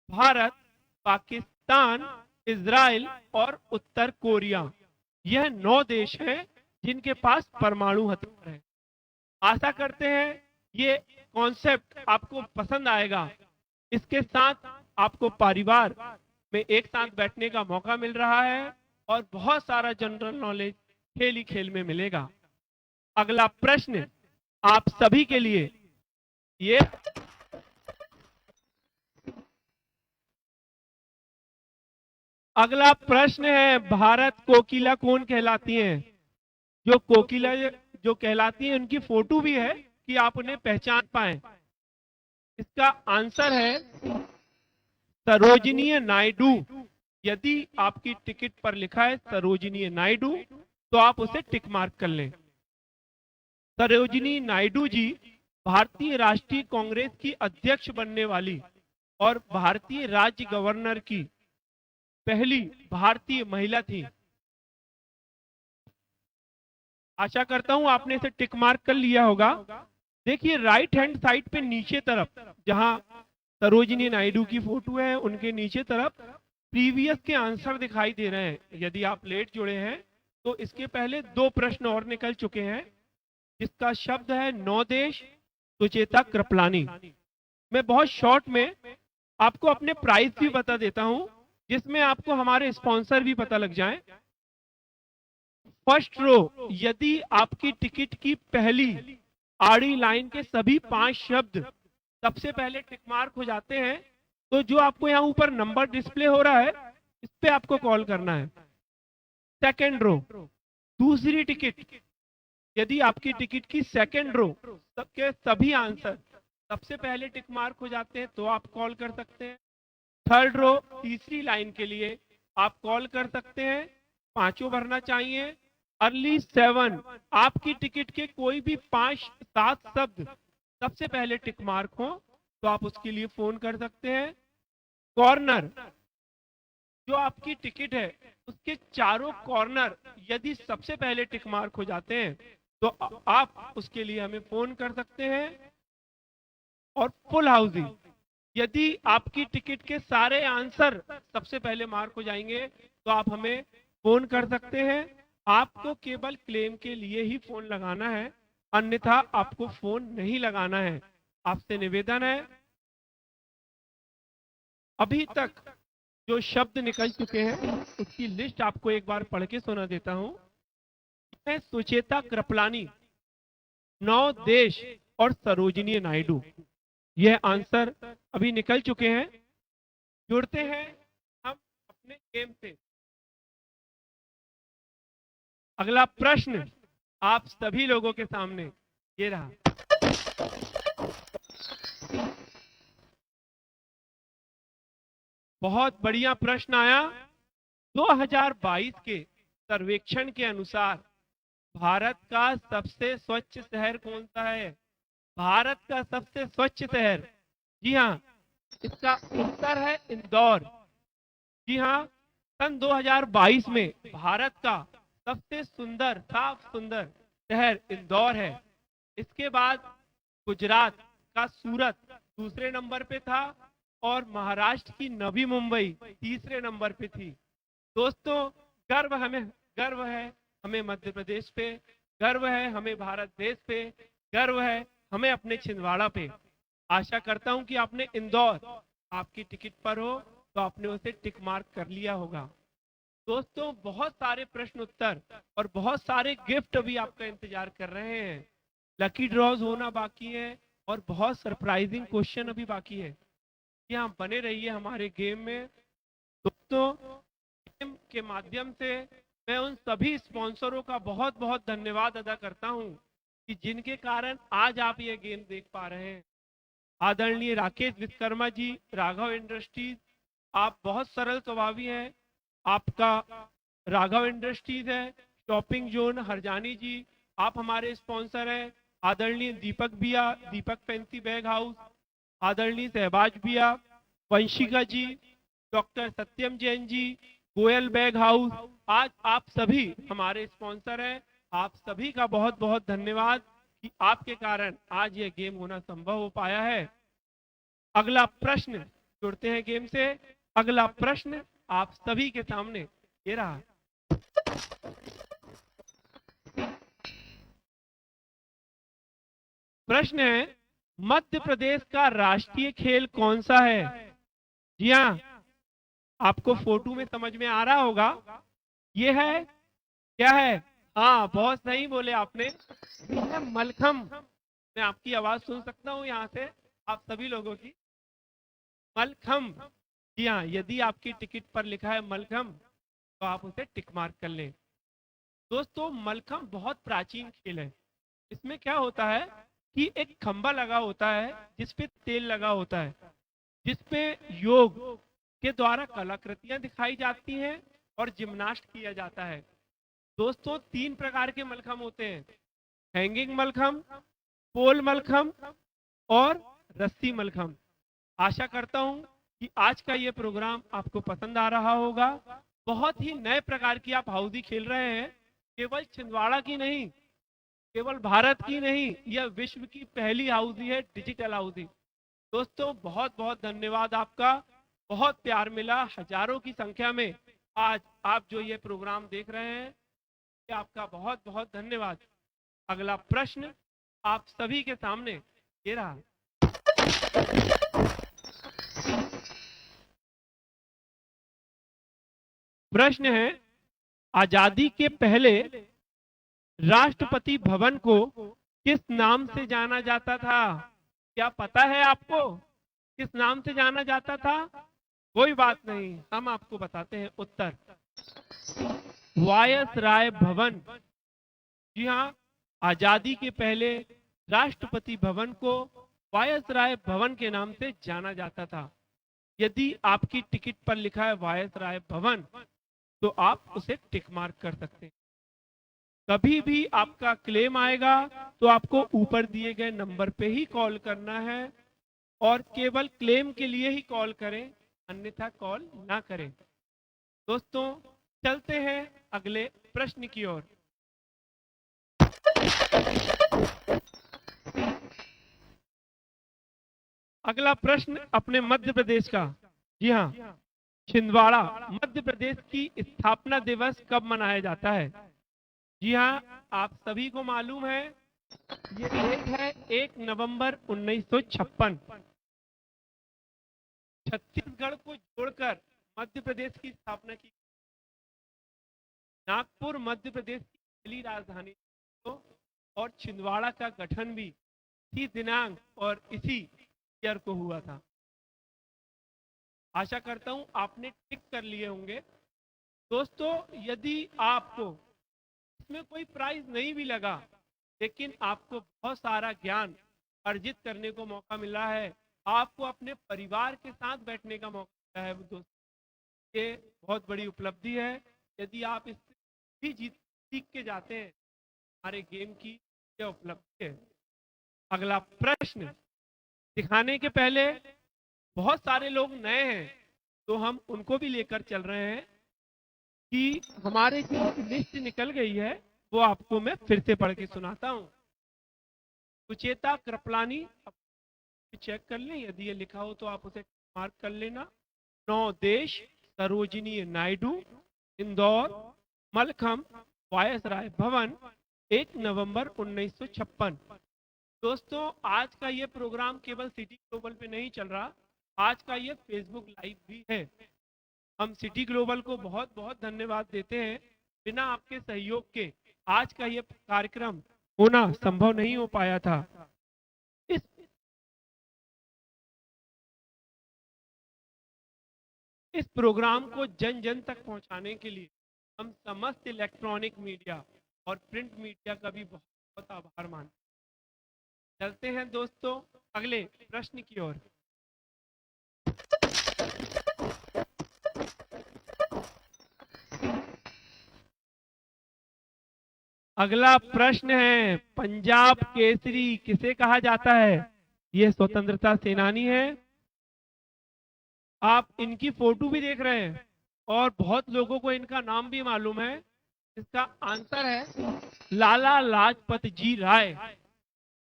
Bharat, Pakistan, Israel और उत्तर कोरिया। यह 9 देश हैं जिनके पास परमाणु हथियार है। आशा करते हैं ये कॉन्सेप्ट आपको पसंद आएगा। इसके साथ आपको परिवार में एक साथ बैठने का मौका मिल रहा है और बहुत सारा जनरल नॉलेज खेल ही खेल में मिलेगा। अगला प्रश्न आप सभी के लिए, ये अगला प्रश्न है, भारत कोकिला कौन कहलाती हैं? जो कोकिला जो कहलाती है उनकी फोटो भी है कि आप उन्हें पहचान पाएं। इसका आंसर है सरोजिनी नायडू। यदि आपकी टिकट पर लिखा है सरोजिनी नायडू, तो आप उसे टिक मार्क कर लें। सरोजिनी नायडू जी भारतीय राष्ट्रीय कांग्रेस की अध्यक्ष बनने वाली और भारतीय राज्य गवर्नर की पहली भारतीय महिला थी। आशा करता हूं आपने इसे टिक मार्क कर लिया होगा। देखिए राइट हैंड साइड पे नीचे तरफ जहां सरोजिनी नायडू की फोटो है उनके नीचे तरफ प्रीवियस के आंसर दिखाई दे रहे हैं। यदि आप लेट जुड़े हैं तो इसके पहले 2 प्रश्न और निकल चुके हैं जिसका शब्द है नौ देश सुचेता कृपलानी। मैं बहुत शॉर्ट में आपको अपने प्राइस भी बता देता हूं जिसमें आपको हमारे स्पॉन्सर भी पता लग जाए। फर्स्ट रो, यदि आपकी टिकट की पहली आड़ी लाइन के सभी 5 शब्द सबसे पहले टिक मार्क हो जाते हैं तो जो आपको यहाँ ऊपर नंबर डिस्प्ले हो रहा है इस पे आपको कॉल करना है। सेकेंड रो, दूसरी टिकट, यदि आपकी टिकट की सेकेंड रो सबके सभी आंसर सबसे पहले टिक मार्क हो जाते हैं तो आप कॉल कर सकते हैं। थर्ड रो, तीसरी लाइन के लिए आप कॉल कर सकते हैं, पांचों भरना चाहिए। अर्ली 7, आपकी टिकट के कोई भी 5-7 शब्द सबसे पहले टिक मार्क हो तो आप उसके लिए फोन कर सकते हैं। कॉर्नर, जो आपकी टिकट है उसके चारों कॉर्नर यदि सबसे पहले टिक मार्क हो जाते हैं तो आप उसके लिए हमें फोन कर सकते हैं। और फुल हाउसिंग, यदि आपकी टिकट के सारे आंसर सबसे पहले मार्क हो जाएंगे तो आप हमें फोन कर सकते हैं। आपको केवल क्लेम के लिए ही फोन लगाना है, अन्यथा आपको फोन नहीं लगाना है। आपसे निवेदन है, अभी तक जो शब्द निकल चुके हैं उसकी लिस्ट आपको एक बार पढ़ के सुना देता हूं। सुचेता कृपलानी, 9 देश और सरोजिनी नायडू, यह आंसर अभी निकल चुके हैं। जुड़ते हैं हम अपने गेम से। अगला प्रश्न आप सभी लोगों के सामने ये रहा। बहुत बढ़िया प्रश्न आया। 2022 के सर्वेक्षण के अनुसार भारत का सबसे स्वच्छ शहर कौन सा है? भारत का सबसे स्वच्छ शहर, जी हाँ, इसका उत्तर है इंदौर। जी हाँ, सन 2022 में भारत का सबसे सुंदर, साफ सुंदर शहर इंदौर है। इसके बाद गुजरात का सूरत दूसरे नंबर पे था और महाराष्ट्र की नवी मुंबई तीसरे नंबर पे थी। दोस्तों, गर्व है हमें मध्य प्रदेश पे, गर्व है हमें भारत देश पे, गर्व है हमें अपने छिंदवाड़ा पे। आशा करता हूं कि आपने इंदौर आपकी टिकट पर हो तो आपने उसे टिक मार्क कर लिया होगा। दोस्तों, बहुत सारे प्रश्न उत्तर और बहुत सारे गिफ्ट अभी आपका इंतजार कर रहे हैं। लकी ड्रॉज होना बाकी है और बहुत सरप्राइजिंग क्वेश्चन अभी बाकी है। यहाँ बने रहिए हमारे गेम में। दोस्तों, गेम के माध्यम से मैं उन सभी स्पॉन्सरों का बहुत बहुत धन्यवाद अदा करता हूँ कि जिनके कारण आज आप ये गेम देख पा रहे हैं। आदरणीय राकेश विश्वकर्मा जी, राघव इंडस्ट्रीज, आप बहुत सरल स्वभावी हैं। आपका राघव इंडस्ट्रीज है। शॉपिंग जोन हरजानी जी, आप हमारे स्पॉन्सर हैं। आदरणीय दीपक भैया, दीपक फैंसी बैग हाउस, आदरणीय सहबाज भैया, वंशिका जी, डॉक्टर सत्यम जैन जी, गोयल बैग हाउस, आज आप सभी हमारे स्पॉन्सर हैं। आप सभी का बहुत बहुत धन्यवाद कि आपके कारण आज ये गेम होना संभव हो पाया है। अगला प्रश्न, जुड़ते हैं गेम से। अगला प्रश्न आप सभी के सामने ये रहा। प्रश्न है, मध्य प्रदेश का राष्ट्रीय खेल कौन सा है? जी हाँ, आपको फोटो में समझ में आ रहा होगा। ये है, क्या है? हाँ, बहुत सही बोले आपने, है मलखम। मैं आपकी आवाज सुन सकता हूँ यहाँ से, आप सभी लोगों की। मलखम, जी हाँ, यदि आपकी टिकट पर लिखा है मलखम तो आप उसे टिक मार्क कर लें। दोस्तों, मलखम बहुत प्राचीन खेल है। इसमें क्या होता है कि एक खंबा लगा होता है जिसपे तेल लगा होता है, जिसपे योग के द्वारा कलाकृतियां दिखाई जाती हैं और जिम्नास्ट किया जाता है। दोस्तों, 3 प्रकार के मलखम होते हैं, हैंगिंग मलखम, पोल मलखम और रस्सी मलखम। आशा करता हूं कि आज का ये प्रोग्राम आपको पसंद आ रहा होगा। बहुत ही नए प्रकार की आप हाउजी खेल रहे हैं। केवल छिंदवाड़ा की नहीं, केवल भारत की नहीं, यह विश्व की पहली हाउसी है, डिजिटल हाउसी। दोस्तों बहुत बहुत धन्यवाद आपका, बहुत प्यार मिला हजारों की संख्या में। आज आप जो ये प्रोग्राम देख रहे हैं, ये आपका बहुत बहुत धन्यवाद। अगला प्रश्न आप सभी के सामने ये रहा। प्रश्न है, आजादी के पहले राष्ट्रपति भवन को किस नाम से जाना जाता था? क्या पता है आपको किस नाम से जाना जाता था? कोई बात नहीं, हम आपको बताते हैं उत्तर। वायसराय भवन। जी हाँ, आजादी के पहले राष्ट्रपति भवन को वायसराय भवन के नाम से जाना जाता था। यदि आपकी टिकट पर लिखा है वायसराय भवन, तो आप उसे टिक मार्क कर सकते हैं। कभी भी आपका क्लेम आएगा तो आपको ऊपर दिए गए नंबर पे ही कॉल करना है, और केवल क्लेम के लिए ही कॉल करें, अन्यथा कॉल ना करें। दोस्तों चलते हैं अगले प्रश्न की ओर। अगला प्रश्न अपने मध्य प्रदेश का। जी हाँ, छिंदवाड़ा मध्य प्रदेश की स्थापना दिवस कब मनाया जाता है? जी हाँ, आप सभी को मालूम है, ये डेट है 1 नवंबर 1956। छत्तीसगढ़ को जोड़कर मध्य प्रदेश की स्थापना की। नागपुर मध्य प्रदेश की पहली राजधानी थी, और छिंदवाड़ा का गठन भी इसी दिनांक और इसी ईयर को हुआ था। आशा करता हूं आपने टिक कर लिए होंगे। दोस्तों यदि आपको इसमें कोई प्राइज नहीं भी लगा, लेकिन आपको बहुत सारा ज्ञान अर्जित करने को मौका मिला है, आपको अपने परिवार के साथ बैठने का मौका मिला है। दोस्तों ये बहुत बड़ी उपलब्धि है। यदि आप इससे भी सीख के जाते हैं, हमारे गेम की यह उपलब्धि है। अगला प्रश्न दिखाने के पहले, बहुत सारे लोग नए हैं तो हम उनको भी लेकर चल रहे हैं कि हमारे जो लिस्ट निकल गई है वो आपको मैं फिर से पढ़ के सुनाता हूं। सुचेता कृपलानी, चेक कर लें, यदि ये लिखा हो तो आप उसे मार्क कर लेना। नवदेश सरोजिनी नायडू, इंदौर, मलखम वायसराय भवन, 1 नवंबर 1956। दोस्तों आज का ये प्रोग्राम केवल सिटी ग्लोबल पे नहीं चल रहा, आज का ये फेसबुक लाइव भी है। हम सिटी ग्लोबल को बहुत बहुत धन्यवाद देते हैं। बिना आपके सहयोग के आज का ये कार्यक्रम होना संभव नहीं हो पाया था। इस प्रोग्राम को जन जन तक पहुंचाने के लिए हम समस्त इलेक्ट्रॉनिक मीडिया और प्रिंट मीडिया का भी बहुत बहुत आभार मानते हैं। चलते हैं दोस्तों अगले प्रश्न की ओर। अगला प्रश्न है, पंजाब केसरी किसे कहा जाता है? यह स्वतंत्रता सेनानी है। आप इनकी फोटो भी देख रहे हैं और बहुत लोगों को इनका नाम भी मालूम है। इसका आंसर है लाला लाजपत जी राय।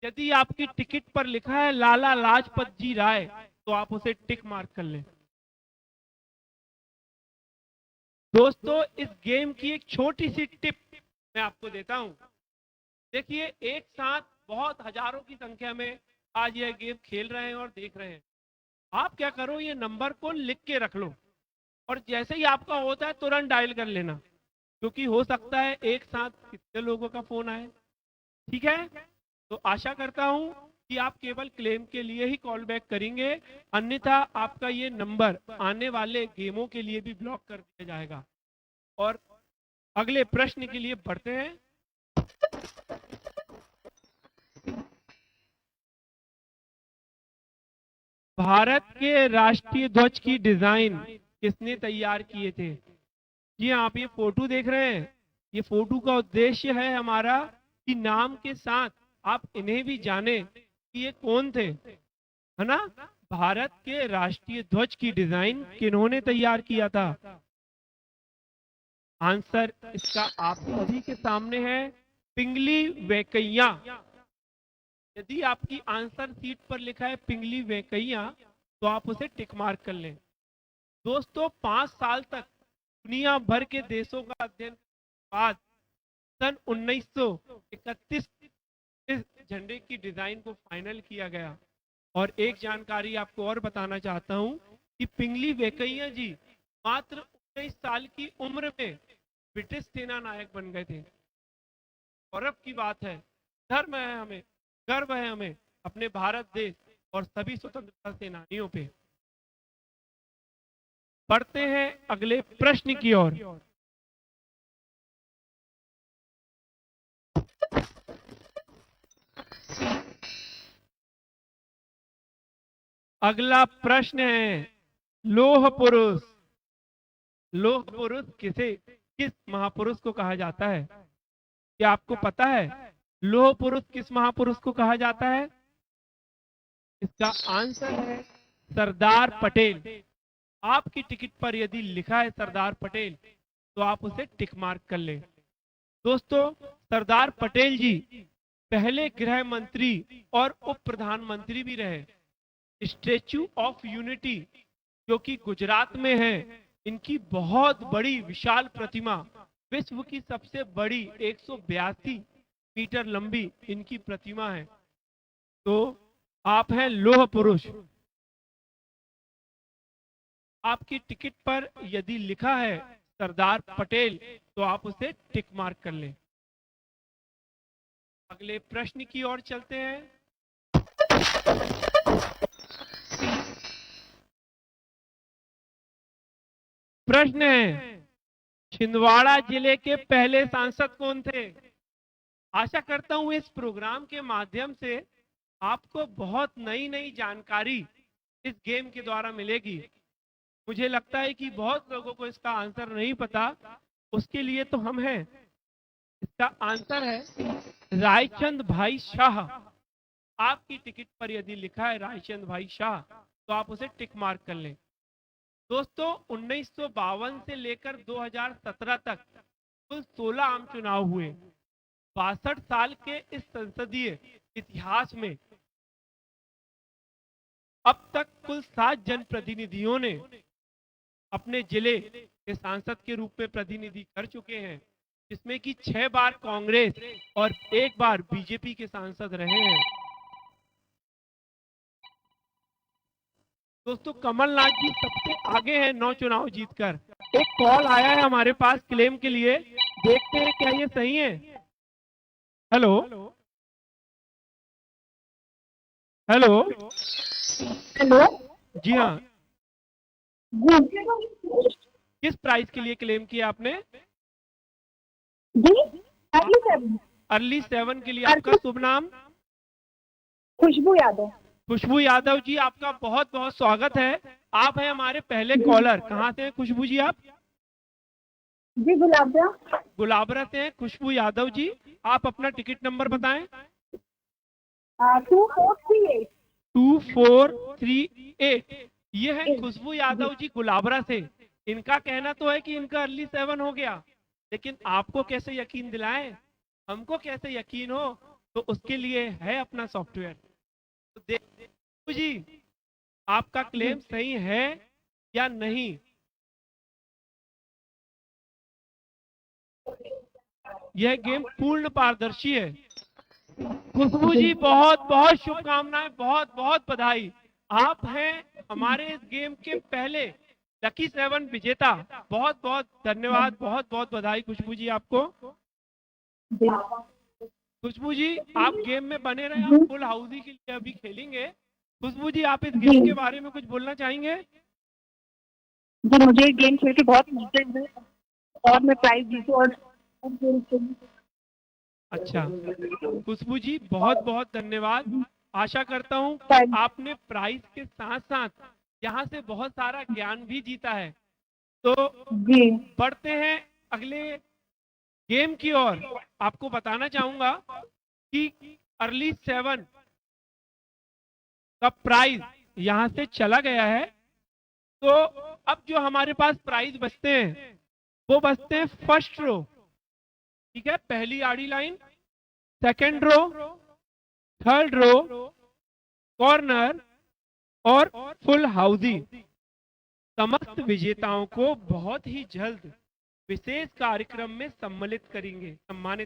यदि आपकी टिकट पर लिखा है लाला लाजपत जी राय, तो आप उसे टिक मार्क कर लें। दोस्तों इस गेम की एक छोटी सी टिप मैं आपको देता हूं। देखिए एक साथ बहुत हजारों की संख्या में आज यह गेम खेल रहे हैं और देख रहे हैं। आप क्या करो, ये नंबर को लिख के रख लो और जैसे ही आपका होता है तुरंत डायल कर लेना, क्योंकि हो सकता है एक साथ कितने लोगों का फोन आए। ठीक है, तो आशा करता हूं कि आप केवल क्लेम के लिए ही कॉल बैक करेंगे, अन्यथा आपका ये नंबर आने वाले गेमों के लिए भी ब्लॉक कर दिया जाएगा। और अगले प्रश्न के लिए बढ़ते हैं। भारत के राष्ट्रीय ध्वज की डिजाइन किसने तैयार किए थे? जी आप ये फोटो देख रहे हैं, ये फोटो का उद्देश्य है हमारा कि नाम के साथ आप इन्हें भी जाने कि ये कौन थे, है ना। भारत के राष्ट्रीय ध्वज की डिजाइन किन्होंने तैयार किया था? आंसर इसका आप सभी के सामने है। पिंगली वेकैया। यदि आपकी आंसर शीट पर लिखा है पिंगली वेकैया तो आप उसे टिक मार्क कर लें। दोस्तों 5 साल तक दुनिया भर के देशों का अध्ययन के बाद सन 1931 इस झंडे की डिजाइन को फाइनल किया गया। और एक जानकारी आपको और बताना चाहता हूं कि पिंगली वेकैया जी मात्र 19 साल की उम्र में ब्रिटिश सेना नायक बन गए थे। गौरव की बात है, धर्म है हमें, गर्व है हमें अपने भारत देश और सभी स्वतंत्रता सेनानियों पे। बढ़ते हैं अगले प्रश्न की ओर। अगला प्रश्न है लोह पुरुष। लोह पुरुष किस महापुरुष को कहा जाता है? क्या आपको पता है लोह पुरुष किस महापुरुष को कहा जाता है? इसका आंसर है सरदार पटेल। आपकी टिकट पर यदि लिखा है सरदार पटेल तो आप उसे टिक मार्क कर लें। दोस्तों सरदार पटेल जी पहले गृह मंत्री और उप प्रधानमंत्री भी रहे। स्टैच्यू ऑफ यूनिटी जो कि गुजरात में है, इनकी बहुत बड़ी विशाल प्रतिमा, विश्व की सबसे बड़ी 182 मीटर लंबी इनकी प्रतिमा है। तो आप हैं लोह पुरुष। आपकी टिकट पर यदि लिखा है सरदार पटेल तो आप उसे टिक मार्क कर लें। अगले प्रश्न की ओर चलते हैं। प्रश्न है छिंदवाड़ा जिले के पहले सांसद कौन थे? आशा करता हूं इस प्रोग्राम के माध्यम से आपको बहुत नई नई जानकारी इस गेम के द्वारा मिलेगी। मुझे लगता है कि बहुत लोगों को इसका आंसर नहीं पता, उसके लिए तो हम हैं। इसका आंसर है रायचंद भाई शाह। आपकी टिकट पर यदि लिखा है रायचंद भाई शाह तो आप उसे टिक मार्क कर लें। दोस्तों 1952 से लेकर 2017 तक कुल 16 आम चुनाव हुए। 62 साल के इस संसदीय इतिहास में अब तक कुल 7 जनप्रतिनिधियों ने अपने जिले के सांसद के रूप में प्रतिनिधि कर चुके हैं, जिसमें कि 6 बार कांग्रेस और 1 बार बीजेपी के सांसद रहे हैं। दोस्तों कमलनाथ जी सबसे आगे हैं 9 चुनाव जीतकर। एक कॉल आया है हमारे पास क्लेम के लिए, देखते हैं क्या ये सही है। हेलो हेलो हेलो जी हाँ, जी किस प्राइस के लिए क्लेम किया आपने? जी अर्ली सेवन अर्ली 7 के लिए। आपका शुभ नाम? खुशबू यादव। खुशबू यादव जी, आपका बहुत बहुत स्वागत है। आप हैं हमारे पहले कॉलर। कहाँ से हैं खुशबू जी आप? जी गुलाबरा। गुलाबरा से हैं खुशबू यादव जी। आप अपना टिकट नंबर बताएं। 2438। 2438। ये है खुशबू यादव जी गुलाबरा से। इनका कहना तो है कि इनका अर्ली 7 हो गया, लेकिन आपको कैसे यकीन दिलाएं, हमको कैसे यकीन हो, तो उसके लिए है अपना सॉफ्टवेयर। तो देखो जी आपका क्लेम सही है या नहीं। यह गेम पूर्ण पारदर्शी है। खुशबू जी बहुत बहुत शुभकामनाएं, बहुत बहुत बधाई। आप हैं हमारे इस गेम के पहले लकी 7 विजेता। बहुत बहुत धन्यवाद, बहुत बहुत बधाई खुशबू जी आपको। खुशबू जी आप गेम में बने रहे, हम फुल हाउसी के लिए अभी खेलेंगे। खुशबू जी आप इस गेम के बारे में कुछ बोलना चाहेंगे? जी मुझे गेम खेल के बहुत मजा है और मैं प्राइज जीतू और अच्छा खुशबू जी बहुत बहुत धन्यवाद। आशा करता हूँ आपने प्राइज के साथ साथ यहाँ से बहुत सारा ज्ञान भी जीता है। तो जी बढ़ते हैं अगले गेम की ओर। आपको बताना चाहूंगा कि अर्ली 7 का प्राइज यहाँ से चला गया है। तो अब जो हमारे पास प्राइज बचते हैं वो बचते हैं फर्स्ट रो। ठीक है, पहली आड़ी line second row, third row, corner और फुल हाउसी। समस्त विजेताओं को बहुत ही जल्द विशेष कार्यक्रम में सम्मानित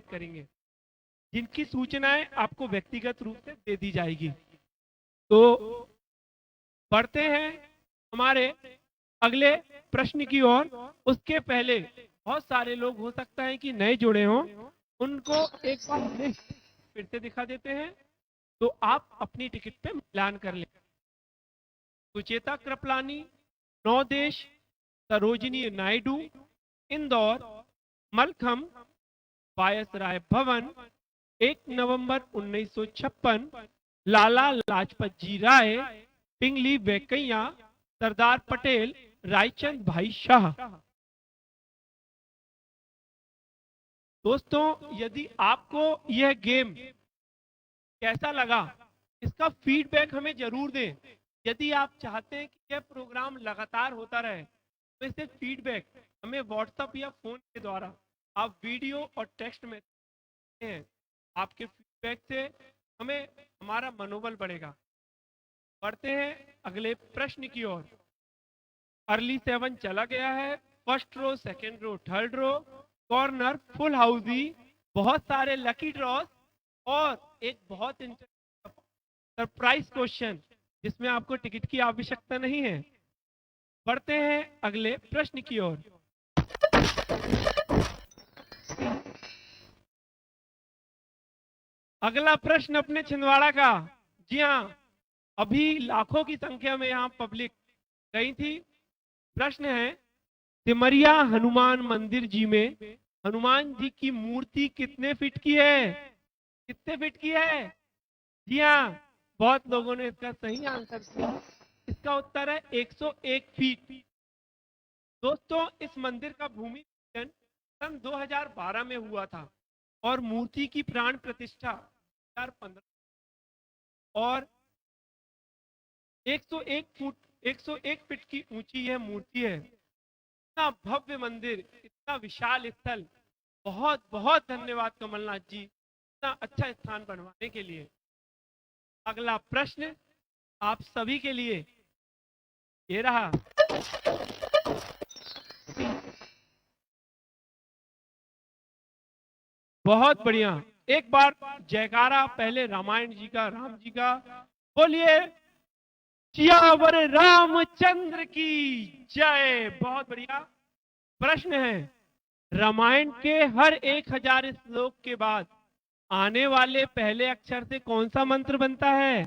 करेंगे, जिनकी सूचनाएं आपको व्यक्तिगत रूप से दे दी जाएगी। तो बढ़ते हैं हमारे अगले प्रश्न की ओर। उसके पहले बहुत सारे लोग हो सकता है कि नए जुड़े हों, उनको एक बार लिस्ट फिर से दिखा देते हैं, तो आप अपनी टिकट पे मिलान कर लें। सुचेता कृपलानी, नवदेश, सरोजिनी नायडू, इंदौर, मलखम, वायसराय भवन, 1 नवंबर 1956, लाला लाजपत जी राय, पिंगली वेंकैया, सरदार पटेल, रायचंद भाई शाह। दोस्तों, यदि आपको यह गेम कैसा लगा, इसका फीडबैक हमें जरूर दें। यदि आप चाहते हैं कि यह प्रोग्राम लगातार होता रहे, तो इसे फीडबैक हमें व्हाट्सएप या फोन के द्वारा आप वीडियो और टेक्स्ट में हैं। आपके फीडबैक से हमें हमारा मनोबल बढ़ेगा। बढ़ते हैं अगले प्रश्न की ओर। अर्ली 7 चला गया है, first row, second row, third row, corner, full housie, बहुत सारे लकी ड्रॉस और एक बहुत सरप्राइज क्वेश्चन जिसमें आपको टिकट की आवश्यकता नहीं है। बढ़ते हैं अगले प्रश्न की ओर। अगला प्रश्न अपने छिंदवाड़ा का। जी हाँ, अभी लाखों की संख्या में यहाँ पब्लिक गई थी। प्रश्न है, सिमरिया हनुमान मंदिर जी में हनुमान जी की मूर्ति कितने फीट की है? कितने फीट की है? जी हाँ, बहुत लोगों ने इसका सही आंसर दिया। इसका उत्तर है 101 फीट। दोस्तों, इस मंदिर का भूमि पूजन सन 2012 में हुआ था और मूर्ति की प्राण प्रतिष्ठा 2015 और 101 फीट की ऊंची यह मूर्ति है। इतना भव्य मंदिर, इतना विशाल स्थल, बहुत बहुत धन्यवाद कमलनाथ जी, इतना अच्छा स्थान बनवाने के लिए। अगला प्रश्न आप सभी के लिए ये रहा। बहुत बढ़िया, एक बार जयकारा पहले रामायण जी का, राम जी का। बोलिए सियावर रामचंद्र की जय। बहुत बढ़िया। प्रश्न है, रामायण के हर 1000 श्लोक के बाद आने वाले पहले अक्षर से कौन सा मंत्र बनता है?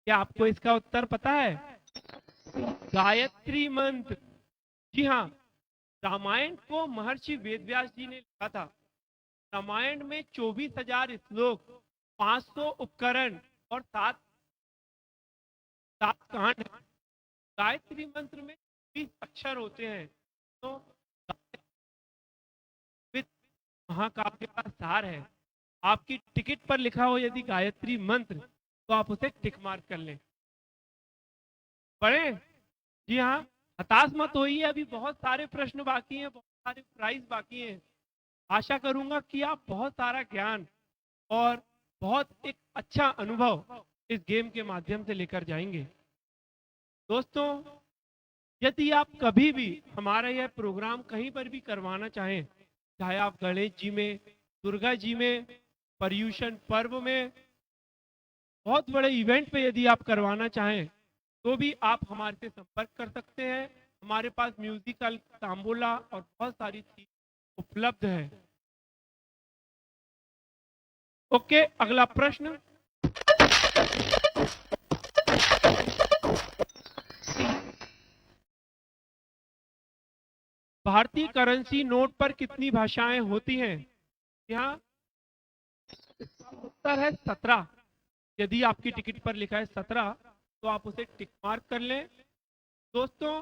क्या आपको इसका उत्तर पता है? गायत्री मंत्र। जी हाँ, रामायण को महर्षि वेदव्यास जी ने लिखा था। रामायण में 24,000 श्लोक, 500 उपकरण और 7 कांड। गायत्री मंत्र में 20 अक्षर होते हैं। तो महाकाव्य का सार है। आपकी टिकट पर लिखा हो यदि गायत्री मंत्र, तो आप उसे टिक मार्क कर लें। पढ़े? जी हाँ, हताश मत होइए, अभी बहुत सारे प्रश्न बाकी हैं, बहुत सारे प्राइज बाकी हैं। आशा करूंगा कि आप बहुत सारा ज्ञान और बहुत एक अच्छा अनुभव इस गेम के माध्यम से लेकर जाएंगे। दोस्तों, यदि आप कभी भी हमारा यह प्रोग्राम कहीं पर भी करवाना चाहें, चाहे आप गणेश जी में, दुर्गा जी में, पर्यूषण पर्व में, बहुत बड़े इवेंट पे यदि आप करवाना चाहें, तो भी आप हमारे से संपर्क कर सकते हैं। हमारे पास म्यूजिकल, तांबोला और बहुत सारी चीज उपलब्ध है। ओके, अगला प्रश्न। भारतीय करेंसी नोट पर कितनी भाषाएं होती हैं? यहाँ उत्तर है 17। यदि आपकी टिकट पर लिखा है 17, तो आप उसे टिक मार्क कर लें। दोस्तों,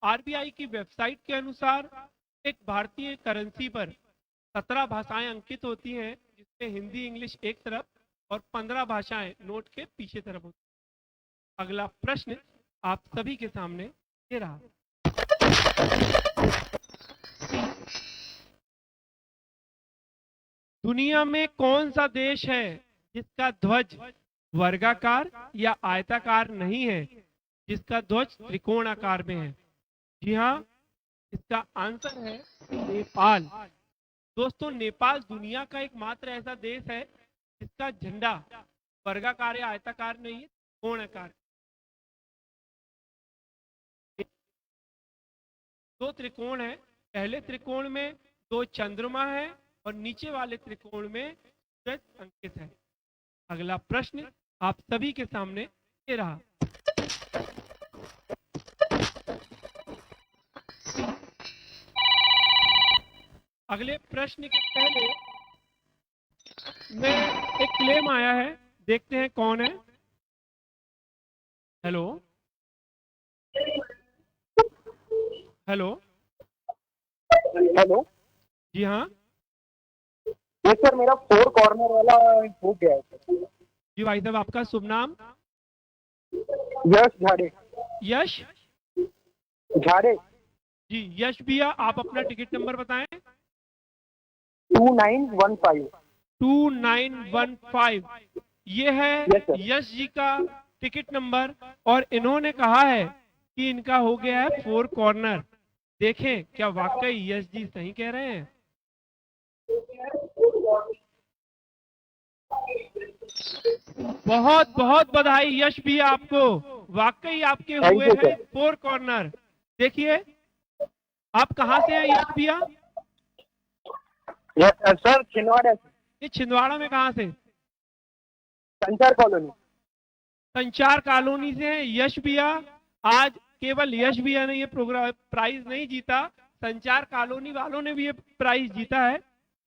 आरबीआई की वेबसाइट के अनुसार एक भारतीय करेंसी पर 17 भाषाएं अंकित होती हैं, जिसमें हिंदी, इंग्लिश एक तरफ और 15 भाषाएं नोट के पीछे तरफ होती हैं। अगला प्रश्न आप सभी के सामने ये रहा। दुनिया में कौन सा देश है जिसका ध्वज वर्गाकार या आयताकार नहीं है, जिसका ध्वज त्रिकोण आकार में है? जी हाँ, इसका आंसर है नेपाल। दोस्तों, नेपाल दुनिया का एकमात्र ऐसा देश है जिसका झंडा वर्गाकार या आयताकार नहीं है, त्रिकोण आकार। दो त्रिकोण है, पहले त्रिकोण में दो चंद्रमा है और नीचे वाले त्रिकोण में सूरज अंकित है। अगला प्रश्न आप सभी के सामने ये रहा। अगले प्रश्न के पहले में एक क्लेम आया है, देखते हैं कौन है। Hello hello hello. जी हाँ ये सर मेरा 4 कॉर्नर वाला हो गया है सर। जी भाई साहब, आपका शुभ नाम? यश झाड़े। यश झाड़े। जी, यश भैया, आप अपना टिकट नंबर बताएं। 2915। 2915 ये है Yes, sir. यश जी का टिकट नंबर, और इन्होंने कहा है कि इनका हो गया है 4 कॉर्नर। देखें क्या वाकई यश जी सही कह रहे हैं? बहुत बहुत बधाई यश भी आपको, वाकई आपके Thank हुए you, हैं sir. 4 कॉर्नर। देखिए, आप कहाँ से हैं यश भैया? सर छिंदवाड़ा से, ये छिंदवाड़ा में कहाँ से? संचार कॉलोनी। संचार कॉलोनी से हैं यश भैया। आज केवल यश भैया ने ये प्रोग्राम प्राइज नहीं जीता, संचार कॉलोनी वालों ने भी ये प्राइज जीता है।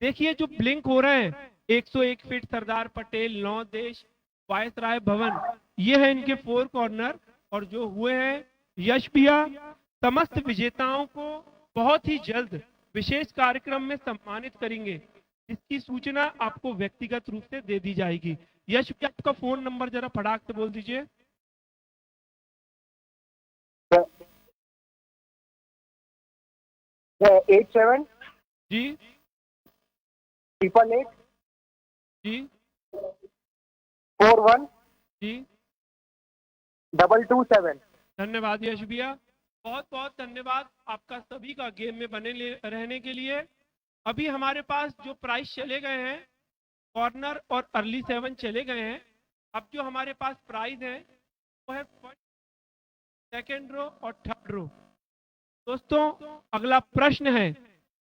देखिए जो ब्लिंक हो रहे हैं, 101 फीट सरदार पटेल, 9 देश, वायसराय भवन, ये है इनके 4 कॉर्नर। और जो हुए हैं यश भैया, समस्त विजेताओं को बहुत ही जल्द विशेष कार्यक्रम में सम्मानित करेंगे, जिसकी सूचना आपको व्यक्तिगत रूप से दे दी जाएगी। यश भैया, आपका फोन नंबर जरा फटाक से बोल दीजिए। 87 जी 888 जी 41 जी 227। धन्यवाद यश भैया, बहुत बहुत धन्यवाद आपका सभी का गेम में बने रहने के लिए। अभी हमारे पास जो प्राइस चले गए हैं, कॉर्नर और अर्ली 7 चले गए हैं। अब जो हमारे पास प्राइज है वो है फर्स्ट, सेकेंड रो और थर्ड रो। दोस्तों, अगला प्रश्न है,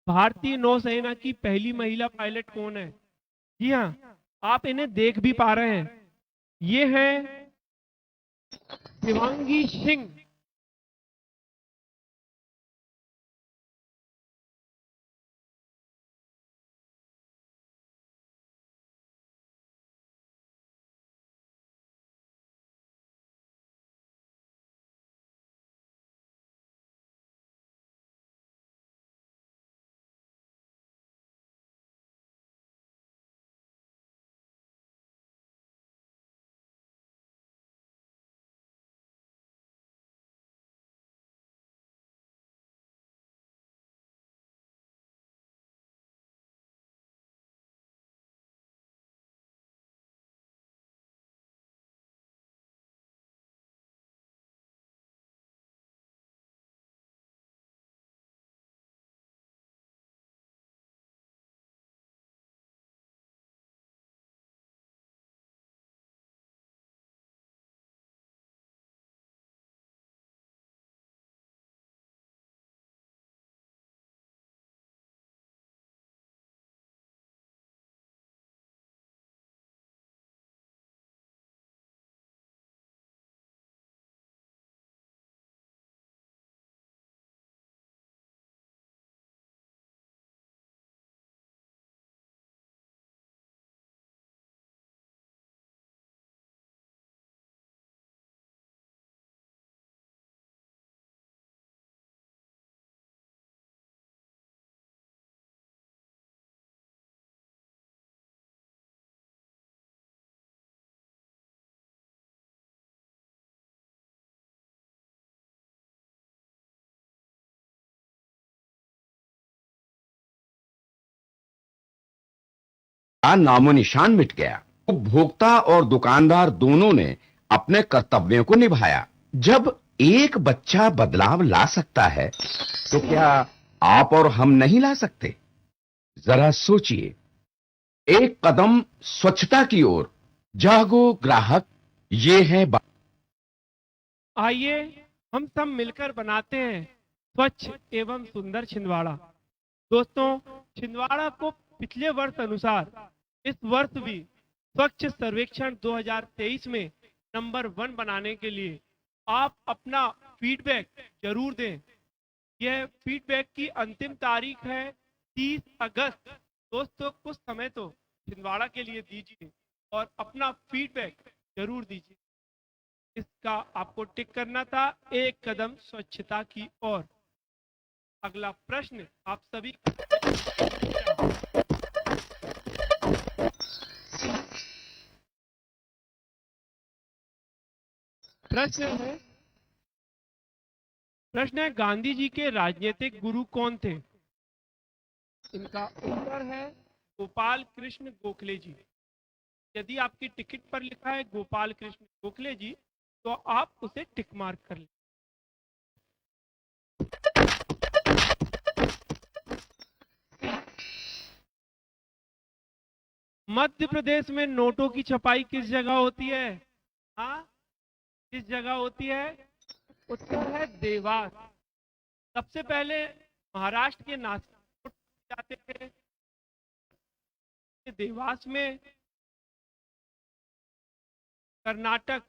भारतीय नौसेना की पहली महिला पायलट कौन है? जी हाँ, आप इन्हें देख भी पा रहे हैं, ये हैं शिवांगी सिंह। का नामो निशान मिट गया। उपभोक्ता और दुकानदार दोनों ने अपने कर्तव्यों को निभाया। जब एक बच्चा बदलाव ला सकता है तो क्या आप और हम नहीं ला सकते? जरा सोचिए, एक कदम स्वच्छता की ओर। जागो ग्राहक, ये है बात। आइए हम सब मिलकर बनाते हैं स्वच्छ एवं सुंदर छिंदवाड़ा। दोस्तों, छिंदवाड़ा को पिछले वर्ष अनुसार इस वर्ष भी स्वच्छ सर्वेक्षण 2023 में नंबर 1 बनाने के लिए आप अपना फीडबैक जरूर दें। यह फीडबैक की अंतिम तारीख है 30 अगस्त। दोस्तों, कुछ समय तो छिंदवाड़ा के लिए दीजिए और अपना फीडबैक जरूर दीजिए। इसका आपको टिक करना था, एक कदम स्वच्छता की ओर। अगला प्रश्न आप सभी प्रश्न है गांधी जी के राजनीतिक गुरु कौन थे? इनका उत्तर है गोपाल कृष्ण गोखले जी। यदि आपकी टिकट पर लिखा है गोपाल कृष्ण गोखले जी तो आप उसे टिक मार्क कर लें। मध्य प्रदेश में नोटों की छपाई किस जगह होती है? हाँ, किस जगह होती है? उत्तर है देवास। सबसे पहले महाराष्ट्र के नासिक जाते थे, देवास में, कर्नाटक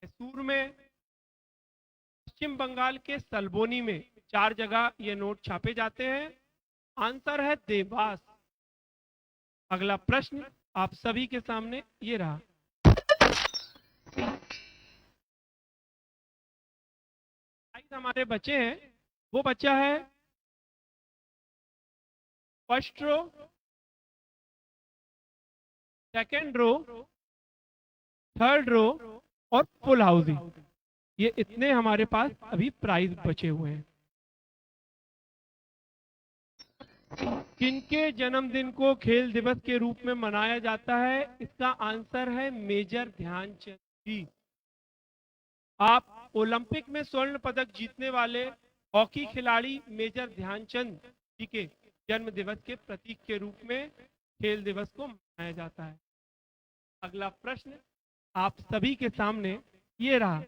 मैसूर में, पश्चिम बंगाल के सल्बोनी में 4 जगह ये नोट छापे जाते हैं। आंसर है देवास। अगला प्रश्न आप सभी के सामने ये रहा। हमारे बच्चे हैं, वो बच्चा है first row, second row, third row और फुल हाउसिंग। ये इतने हमारे पास अभी प्राइज बचे हुए हैं। किनके जन्मदिन को खेल दिवस के रूप में मनाया जाता है? इसका आंसर है मेजर ध्यानचंद जी। आप ओलंपिक में स्वर्ण पदक जीतने वाले हॉकी खिलाड़ी मेजर ध्यानचंद जी के जन्म दिवस के प्रतीक के रूप में खेल दिवस को मनाया जाता है। अगला प्रश्न आप सभी के सामने ये रहा।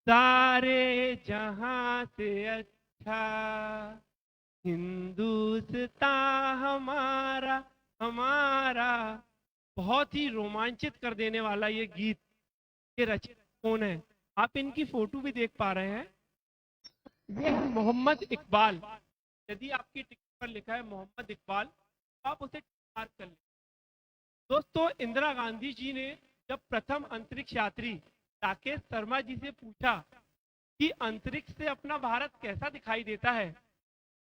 सारे जहां से अच्छा हिंदुस्तान हमारा हमारा। बहुत ही रोमांचित कर देने वाला ये गीत के रचयिता कौन है? आप इनकी फोटो भी देख पा रहे हैं। ये है मोहम्मद इकबाल। यदि आपकी टिकट पर लिखा है मोहम्मद इकबाल तो आप उसे मार्क कर लें। दोस्तों, इंदिरा गांधी जी ने जब प्रथम अंतरिक्ष यात्री राकेश शर्मा जी से पूछा कि अंतरिक्ष से अपना भारत कैसा दिखाई देता है,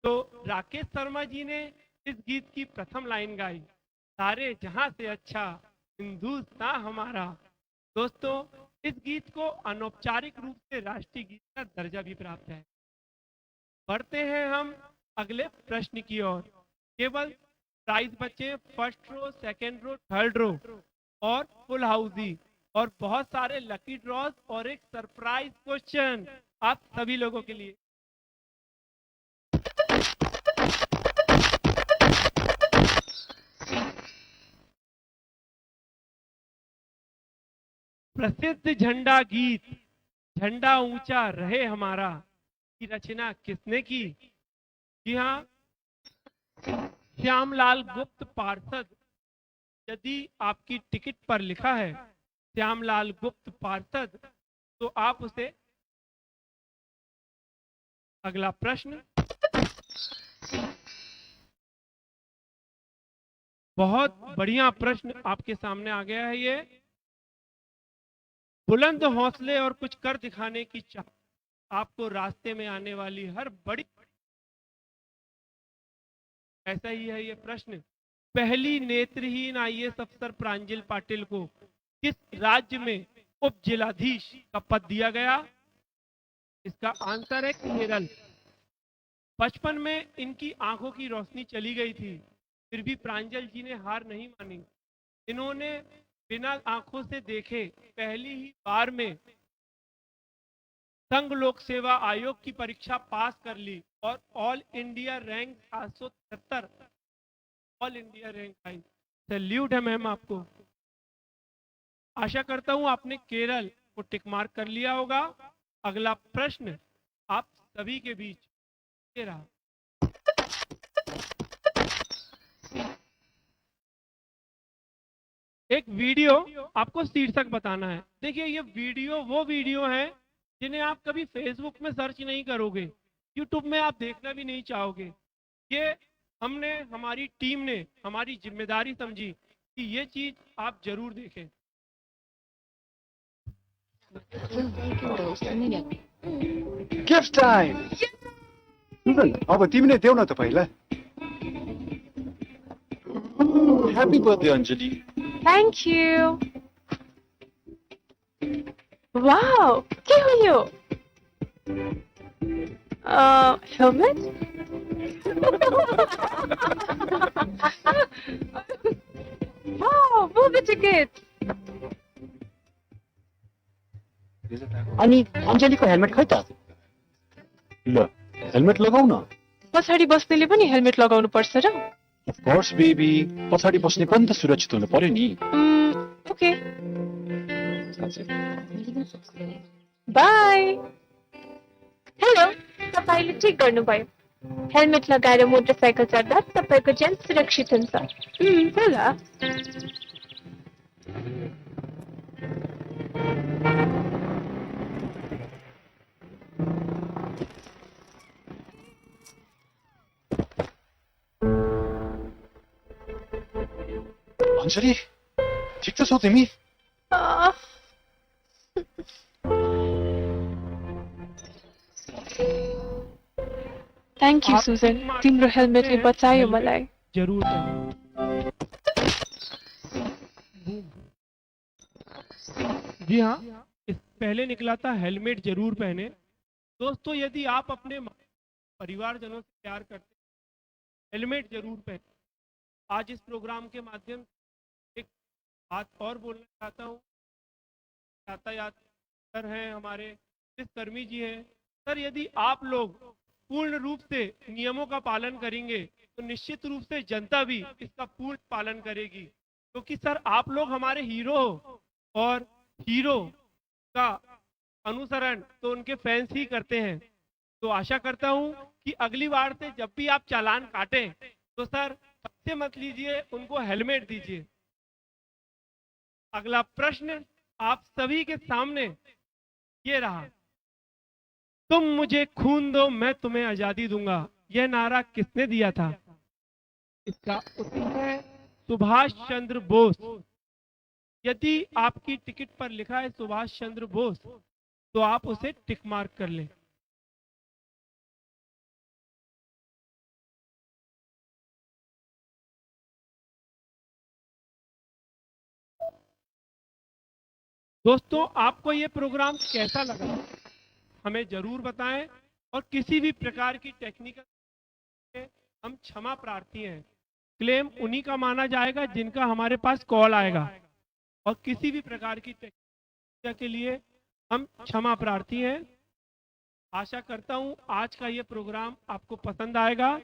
तो राकेश शर्मा जी ने इस गीत की प्रथम लाइन गाई, सारे जहां से अच्छा हिंदुस्तान हमारा। दोस्तों, इस गीत को अनौपचारिक रूप से राष्ट्रीय गीत का दर्जा भी प्राप्त है। बढ़ते हैं हम अगले प्रश्न की ओर। केवल प्राइज बचे first row, second row, third row और फुल हाउसी और बहुत सारे लकी ड्रॉज और एक सरप्राइज क्वेश्चन आप सभी लोगों के लिए। प्रसिद्ध झंडा गीत झंडा ऊंचा रहे हमारा की रचना किसने की? जी हाँ, श्यामलाल गुप्त पार्षद। यदि आपकी टिकट पर लिखा है श्यामलाल गुप्त पार्षद तो आप उसे। अगला प्रश्न बहुत बढ़िया प्रश्न आपके सामने आ गया है। ये बुलंद हौसले और कुछ कर दिखाने की चाह आपको रास्ते में आने वाली हर बड़ी, ऐसा ही है ये प्रश्न। पहली नेत्रहीन आईएएस अफसर प्रांजल पाटिल को किस राज्य में उप जिलाधीश का पद दिया गया? इसका आंसर है केरल। बचपन में इनकी आंखों की रोशनी चली गई थी, फिर भी प्रांजल जी ने हार नहीं मानी। इन्होंने बिना आंखों से देखे पहली ही बार में संघ लोक सेवा आयोग की परीक्षा पास कर ली और all India rank 773, all India rank आई। सैल्यूट है मैम आपको। आशा करता हूं आपने केरल को टिक मार्क कर लिया होगा। अगला प्रश्न आप सभी के बीच ये रहा। एक वीडियो आपको शीर्षक बताना है। देखिए ये वीडियो वो वीडियो है जिन्हें आप कभी फेसबुक में सर्च नहीं करोगे, यूट्यूब में आप देखना भी नहीं चाहोगे। ये हमने, हमारी टीम ने हमारी जिम्मेदारी समझी कि ये चीज आप जरूर देखें। Gift time! Susan, अब तिमीले देऊ न त पहिला। Happy birthday, Anjali. Thank you. Wow, के हो यो? Helmet? Wow, movie ticket. अनि अञ्जलीको हेलमेट खै त? ल, हेलमेट लगाऊ न। पछाडि बस्नेले पनि हेलमेट लगाउनु पर्छ र? Of course, baby. पछाडि बस्ने पनि त सुरक्षित हुनु पर्यो नि। ओके। बाई। हेलो, तपाईले ठिक गर्नुभयो। हेलमेट लगाएर मोटरसाइकल चढ्दा तपाईको ज्यान सुरक्षित हुन्छ। होला। अञ्जली, ठिक त छौ तिमी? थ्याङ्क यू सुजन, तिम्रो हेलमेटले बचायो मलाई। जरूर जी हाँ, इस पहले निकला था हेलमेट जरूर पहने। दोस्तों यदि आप अपने परिवारजनों से प्यार करते हैं, हेलमेट जरूर पहने। आज इस प्रोग्राम के माध्यम से एक बात और बोलना चाहता हूँ। यातायात सर हैं हमारे, कर्मी जी हैं। सर यदि आप लोग पूर्ण रूप से नियमों का पालन करेंगे तो निश्चित रूप से जनता भी इसका पूर्ण पालन करेगी, क्योंकि सर आप लोग हमारे हीरो हो और हीरो का अनुसरण तो उनके फैंस ही करते हैं। तो आशा करता हूं कि अगली बार से जब भी आप चालान काटें तो सर सबसे मत लीजिए, उनको हेलमेट दीजिए। अगला प्रश्न आप सभी के सामने ये रहा। तुम मुझे खून दो मैं तुम्हें आजादी दूंगा, यह नारा किसने दिया था? इसका उत्तर है सुभाष चंद्र बोस। यदि आपकी टिकट पर लिखा है सुभाष चंद्र बोस तो आप उसे टिक मार्क कर लें। दोस्तों आपको ये प्रोग्राम कैसा लगा हमें जरूर बताएं, और किसी भी प्रकार की टेक्निकल हम क्षमा प्रार्थी हैं। क्लेम उन्हीं का माना जाएगा जिनका हमारे पास कॉल आएगा, और किसी भी प्रकार की टेक्निकल के लिए हम क्षमा प्रार्थी हैं। आशा करता हूं आज का ये प्रोग्राम आपको पसंद आएगा,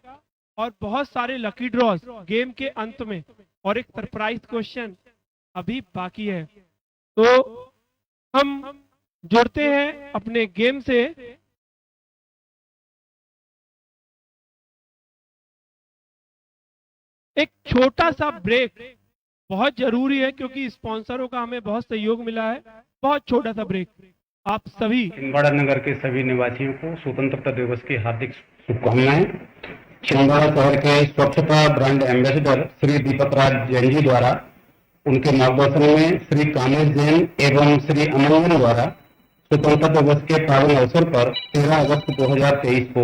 और बहुत सारे लकी ड्रॉज गेम के अंत में और एक सरप्राइज क्वेश्चन अभी बाकी है। तो हम जुड़ते हैं अपने गेम से। एक छोटा सा ब्रेक बहुत जरूरी है क्योंकि स्पॉन्सरों का हमें बहुत सहयोग मिला है। बहुत छोटा सा ब्रेक। आप सभी छिंदवाड़ा नगर के सभी निवासियों को स्वतंत्रता दिवस की हार्दिक शुभकामनाएं। छिंदवाड़ा शहर के स्वच्छता ब्रांड एम्बेसडर श्री दीपक राज जैन जी द्वारा उनके मार्गदर्शन में श्री कामेश जैन एवं श्री अमन द्वारा स्वतंत्रता दिवस के पावन अवसर पर 13 अगस्त 2023 को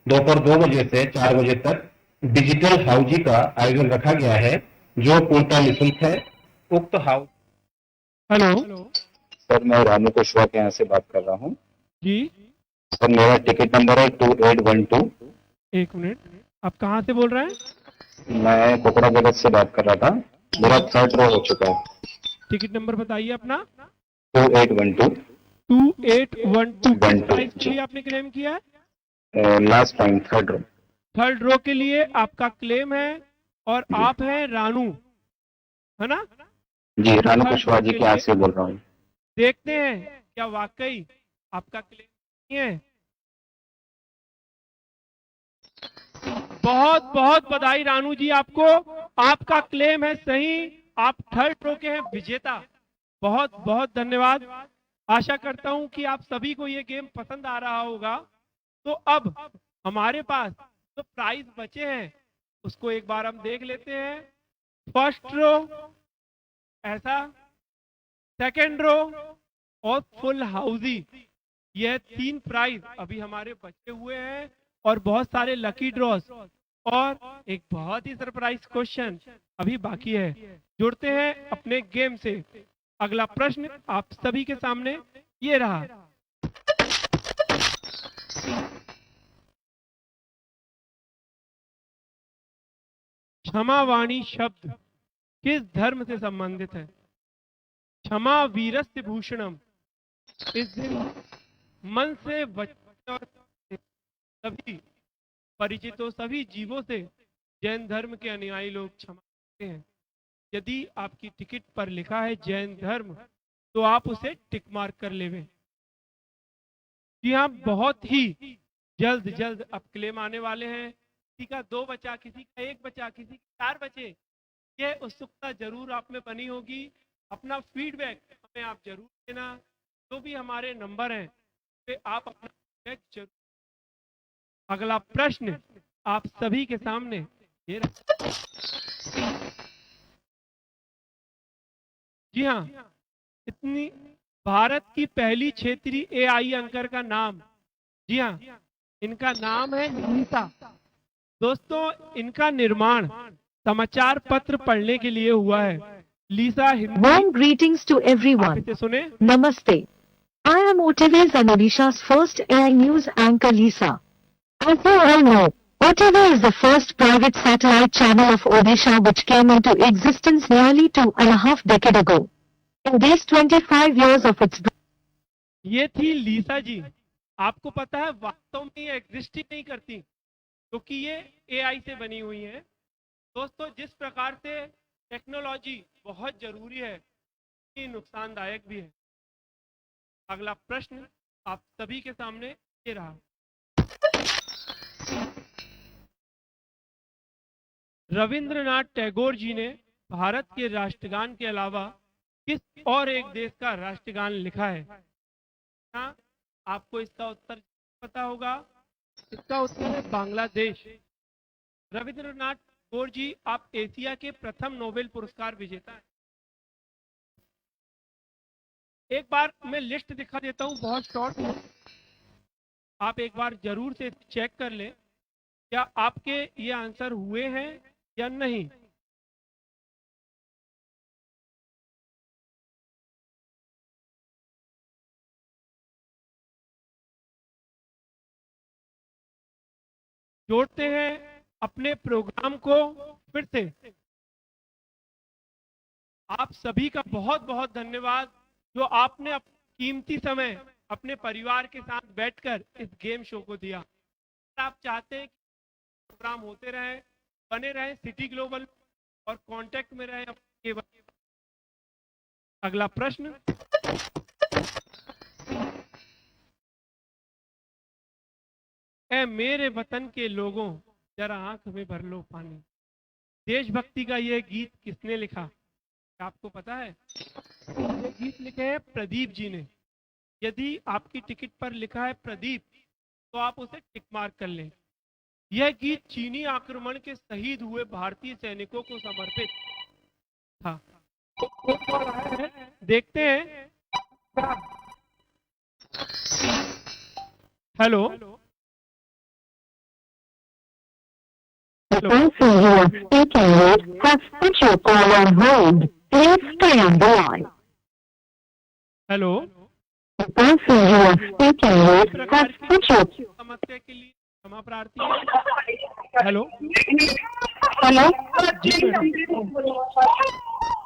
दोपहर 2 बजे से 4 बजे तक डिजिटल हाउजी का आयोजन रखा गया है, जो पूर्णतः निःशुल्क है। उक्त हाउस। हेलो सर, मैं रामू कुशवाहा के यहाँ से बात कर रहा हूँ जी। सर, मेरा टिकट नंबर है 2812। एक मिनट, आप कहाँ से बोल रहे हैं? मैं कोकड़ा जगत से बात कर रहा था। मेरा थर्ड ड्रॉ हो चुका है। टिकट नंबर बताइए अपना। 2812 2812 प्राइस के लिए आपने क्लेम किया है? Last time third draw. Third row के लिए आपका क्लेम है और आप हैं रानू, है ना? जी, रानू कुशवाहा जी के यहाँ से बोल रहा हूँ। देखते हैं क्या वाकई आपका क्लेम नहीं है। बहुत बहुत बधाई रानू जी आपको, आपका क्लेम है सही, आप थर्ड रो के हैं विजेता। बहुत बहुत धन्यवाद। आशा करता हूं कि आप सभी को ये गेम पसंद आ रहा होगा। तो अब हमारे पास जो प्राइज बचे हैं उसको एक बार हम देख लेते हैं। फर्स्ट रो ऐसा, सेकंड रो और फुल हाउसी, यह 3 प्राइज अभी हमारे बचे हुए हैं और बहुत सारे लकी ड्रॉस और एक बहुत ही सरप्राइज क्वेश्चन अभी बाकी है। जुड़ते हैं अपने गेम से। अगला प्रश्न आप सभी के सामने ये रहा। क्षमावाणी शब्द किस धर्म से संबंधित है? क्षमा वीरस्य भूषणम। इस दिन मन से वचन सभी परिचितों सभी जीवों से जैन धर्म के अनुयायी लोग क्षमा करते हैं। यदि आपकी टिकट पर लिखा है जैन धर्म तो आप उसे टिक मार्क कर लेवे। जी हाँ, बहुत ही जल्द अब क्लेम आने वाले हैं। किसी का 2 बचा, किसी का 1 बचा, किसी के 4 बचे। ये उत्सुकता जरूर आप में बनी होगी। अपना फीडबैक हमें आप जरूर देना। जो भी हमारे नंबर हैं पे आप अपना फीडबैक जरूर। अगला प्रश्न आप सभी के सामने ये रहा। जी हाँ, इतनी भारत की पहली क्षेत्रीय एआई एंकर का नाम, जी हाँ, इनका नाम है लीसा। दोस्तों, इनका निर्माण समाचार पत्र पढ़ने के लिए हुआ है। लीसा Hindi. Warm greetings to everyone. इसे सुने। Namaste. I am OTV's and Odisha's first AI news anchor Lisa. As you all know, OTV is the first private satellite channel of Odisha which came into existence nearly 2.5 decades ago. In these 25 years of its ये थी लीसा जी। आपको पता है वास्तव में ये exist ही नहीं करती क्योंकि ये एआई से बनी हुई है। दोस्तों, जिस प्रकार से टेक्नोलॉजी बहुत जरूरी है, ये नुकसानदायक भी है। अगला प्रश्न आप सभी के सामने ये रहा। रविंद्रनाथ टैगोर जी ने भारत के राष्ट्रगान के अलावा किस और एक देश का राष्ट्रगान लिखा है? हाँ, आपको इसका उत्तर पता होगा। इसका उत्तर है बांग्लादेश। रविंद्रनाथ टैगोर जी, आप एशिया के प्रथम नोबेल पुरस्कार विजेता हैं। एक बार मैं लिस्ट दिखा देता हूं, बहुत शॉर्ट है, आप एक बार जरूर से चेक कर लें क्या आपके ये आंसर हुए हैं या नहीं। जोड़ते हैं अपने प्रोग्राम को फिर से। आप सभी का बहुत बहुत धन्यवाद जो आपने कीमती समय अपने परिवार के साथ बैठकर इस गेम शो को दिया। आप चाहते हैं कि प्रोग्राम होते रहे, बने रहे सिटी ग्लोबल और कांटेक्ट में रहे केवल। अगला प्रश्न, ऐ मेरे वतन के लोगों जरा आंख में भर लो पानी। देशभक्ति का यह गीत किसने लिखा, आपको पता है? ये गीत लिखे हैं प्रदीप जी ने। यदि आपकी टिकट पर लिखा है प्रदीप तो आप उसे टिक मार्क कर लें। यह गीत चीनी आक्रमण के शहीद हुए भारतीय सैनिकों को समर्पित था। देखते हैं। Hello, The person you are speaking with has put your call on hold. Please stay on the line. Hello, The person you are speaking with has put your समस्या के लिए क्षमा प्रार्थी है। हेलो हेलो जी मैडम।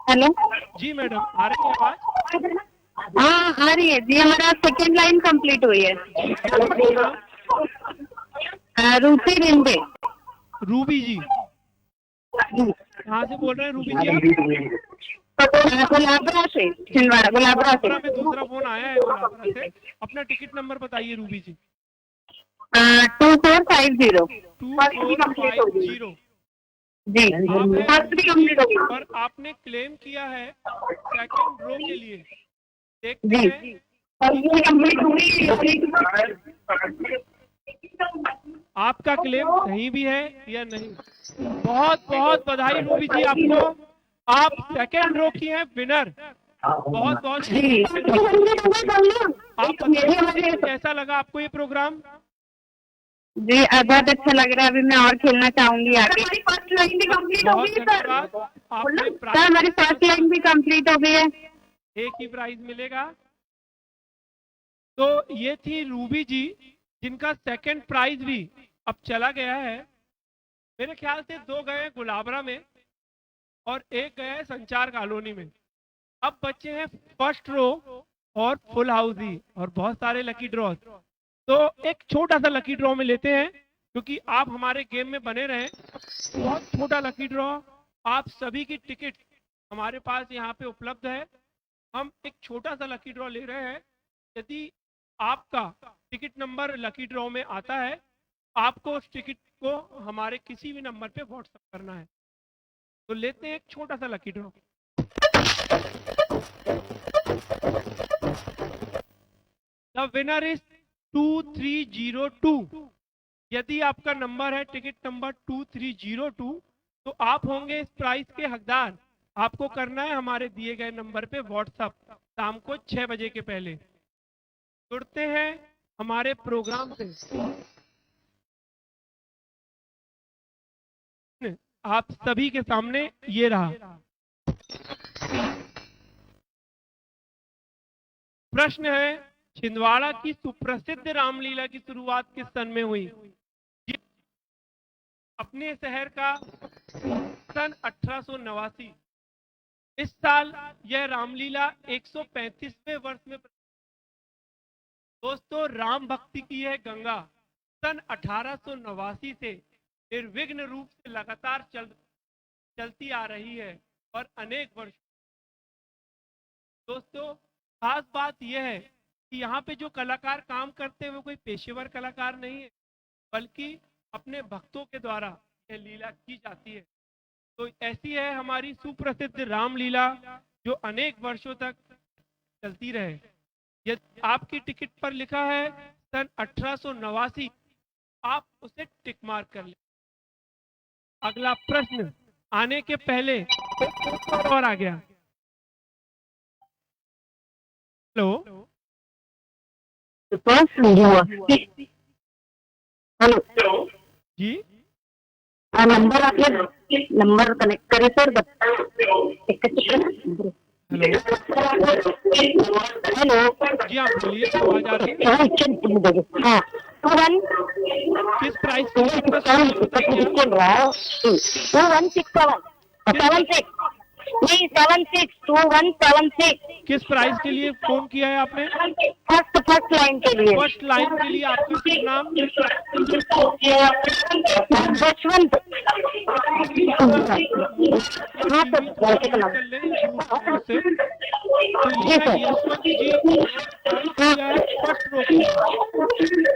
हेलो जी madam, आ रही है आवाज? हाँ आ रही है जी, हमारा सेकेंड लाइन कंप्लीट हुई है। रूपी रिंदे। रूबी जी कहाँ से बोल रहे हैं रूबी जी आप? गुलाबरा से, छिंदवाड़ा गुलाबरा से। गुलाबरा में दूसरा फोन आया है गुलाबरा से। अपना टिकट नंबर बताइए रूबी जी। 2450। 2450 जी और आपने क्लेम किया है सेकंड रो के लिए। देखते हैं आपका क्लेम सही भी है या नहीं। बहुत बहुत बधाई रूबी जी आपको, आप सेकंड रो की हैं विनर। बहुत बहुत आप बताइए कैसा लगा आपको ये प्रोग्राम? जी बहुत अच्छा लग रहा है। अभी मैं और खेलना चाहूंगी आगे। हमारी फर्स्ट लाइन भी कंप्लीट हो गई सर। हमारी फर्स्ट लाइन भी कंप्लीट हो गई है। एक ही प्राइज मिलेगा। तो ये थी रूबी जी जिनका सेकंड प्राइज भी अब चला गया है। मेरे ख्याल से 2 गए गुलाबरा में और 1 गया है संचार कॉलोनी में। अब बच्चे हैं फर्स्ट रो और फुल हाउसी और बहुत सारे लकी ड्रॉ। तो एक छोटा सा लकी ड्रॉ में लेते हैं क्योंकि आप हमारे गेम में बने रहें। बहुत छोटा लकी ड्रॉ, आप सभी की टिकट हमारे पास यहाँ पे उपलब्ध है। हम एक छोटा सा लकी ड्रॉ ले रहे हैं। यदि आपका टिकट नंबर लकी ड्रॉ में आता है, आपको उस टिकट को हमारे किसी भी नंबर पे व्हाट्सएप करना है। तो लेते हैं एक छोटा सा lucky draw. The winner is 2302। यदि आपका नंबर है टिकट नंबर 2302 तो आप होंगे इस प्राइज के हकदार। आपको करना है हमारे दिए गए नंबर पे व्हाट्सएप शाम को 6 बजे के पहले। जुड़ते हैं हमारे प्रोग्राम से। आप सभी के सामने ये रहा प्रश्न है, छिंदवाड़ा की सुप्रसिद्ध रामलीला की शुरुआत किस सन में हुई? अपने शहर का सन 1889। इस साल यह रामलीला 135वें वर्ष में। दोस्तों, राम भक्ति की यह गंगा सन 1889 से निर्विघ्न रूप से लगातार चलती आ रही है और अनेक वर्ष। दोस्तों, खास बात यह है कि यहाँ पे जो कलाकार काम करते हैं वो कोई पेशेवर कलाकार नहीं है, बल्कि अपने भक्तों के द्वारा यह लीला की जाती है। तो ऐसी है हमारी सुप्रसिद्ध रामलीला जो अनेक वर्षों तक चलती रहे। यदि आपकी टिकट पर लिखा है सन 1889, आप उसे टिक मार्क कर ले। अगला प्रश्न आने के पहले और आ गया। हेलो हेलो जी, नंबर आपने नंबर कनेक्ट करे सर। हेलो जी आप बोलिए, आवाज आ रही है? हाँ 21 किस प्राइस 2176 किस प्राइस के लिए फोन किया है आपने? फर्स्ट लाइन के लिए। फर्स्ट लाइन के लिए आपका शुभ नाम? जसवंत। हाँ सर, जी सर।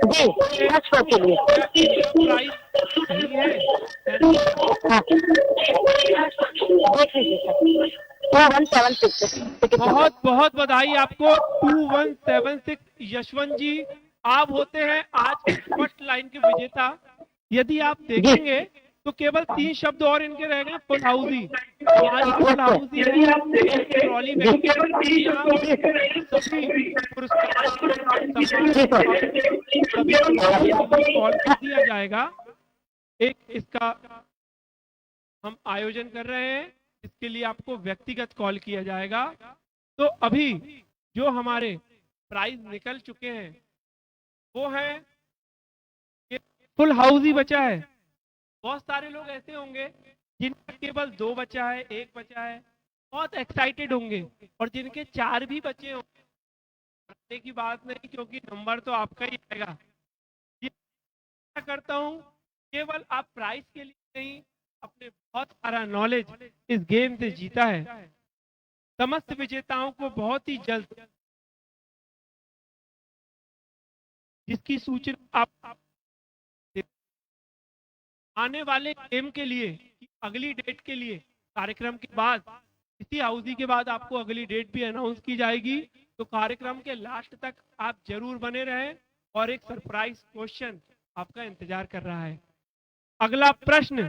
जी फर्स्ट रो के लिए। हाँ देख लीजिए सर। 2176। बहुत बहुत बधाई आपको 2176 यशवंत जी। आप होते हैं आज के फर्स्ट लाइन के विजेता। यदि आप देखेंगे तो केवल 3 शब्द और इनके रह गए, फुल हाउसी। आज फुल हाउसी ट्रॉली कॉल दिया जाएगा। एक इसका हम आयोजन कर रहे हैं, इसके लिए आपको व्यक्तिगत कॉल किया जाएगा। तो अभी जो हमारे प्राइज निकल चुके हैं वो हैं फुल हाउस ही बचा है। बहुत सारे लोग ऐसे होंगे जिनका केवल 2 बचा है, 1 बचा है, बहुत एक्साइटेड होंगे, और जिनके 4 भी बचे होंगे, डरने की बात नहीं, क्योंकि नंबर तो आपका ही आएगा। ये मैं करता हूँ केवल आप प्राइस के लिए नहीं, अपने बहुत सारा नॉलेज इस गेम से जीता है। समस्त विजेताओं को बहुत ही जल्द जिसकी सूचना आप आने वाले गेम के लिए, अगली डेट के लिए, कार्यक्रम के बाद, इसी हाउसी के बाद आपको अगली डेट भी अनाउंस की जाएगी। तो कार्यक्रम के लास्ट तक आप जरूर बने रहें, और एक सरप्राइज क्वेश्चन आपका इंतजार कर रहा है। अगला प्रश्न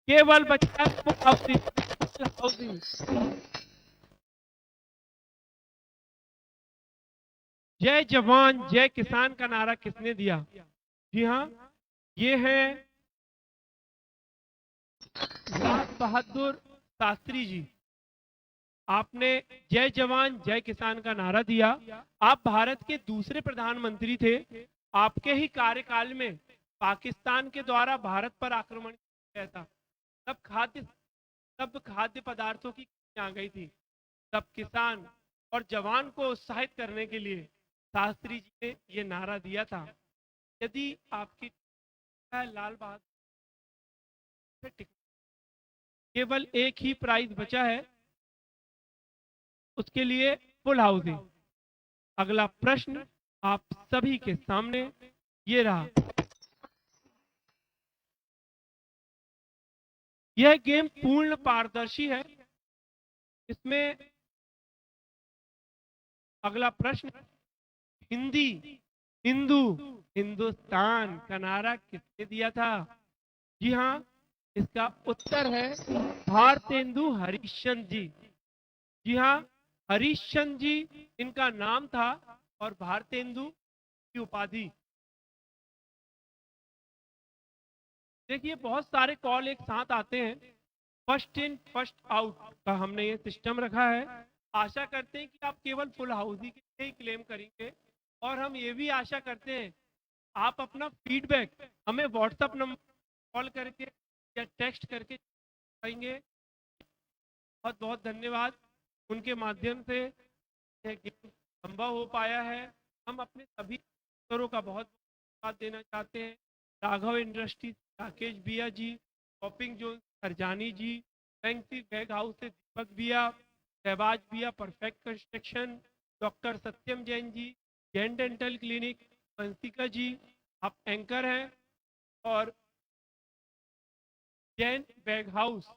केवल बचा है हाउसिंग। जय जवान जय किसान का नारा किसने दिया? जी हाँ, ये है लाल बहादुर शास्त्री जी। आपने जय जवान जय किसान का नारा दिया। आप भारत के दूसरे प्रधानमंत्री थे। आपके ही कार्यकाल में पाकिस्तान के द्वारा भारत पर आक्रमण किया गया था। तब खाद्य पदार्थों की कमी आ गई थी। तब किसान और जवान को उत्साहित करने के लिए शास्त्री जी ने ये नारा दिया था। यदि आपकी लाल बहादुर, केवल एक ही प्राइज बचा है, उसके लिए फुल हाउसिंग। अगला प्रश्न आप सभी के सामने ये रहा। यह गेम पूर्ण पारदर्शी है। इसमें अगला प्रश्न, हिंदी, हिंदू, हिंदुस्तान का नारा किसने दिया था? जी हाँ, इसका उत्तर है भारतेंदु हरिश्चंद्र जी। जी हाँ, हरिश्चंद्र जी इनका नाम था, और भारतेंदु की उपाधि। देखिए, बहुत सारे कॉल एक साथ आते हैं। फर्स्ट इन फर्स्ट आउट का हमने ये सिस्टम रखा है। आशा करते हैं कि आप केवल फुल हाउसी के लिए ही क्लेम करेंगे, और हम ये भी आशा करते हैं आप अपना फीडबैक हमें व्हाट्सएप नंबर कॉल करके या टेक्स्ट करके पाएंगे। बहुत बहुत धन्यवाद, उनके माध्यम से यह गेम संभव हो पाया है। हम अपने सभी अफसरों का बहुत धन्यवाद देना चाहते हैं। राघव इंडस्ट्रीज राकेश बिया जी, शॉपिंग जोन हरजानी जी, फैंसी बैग हाउस से दीपक बिया, शहबाज बिया परफेक्ट कंस्ट्रक्शन, डॉक्टर सत्यम जैन जी, जैन डेंटल क्लिनिक, वंशिका जी आप एंकर हैं, और जैन बैग हाउस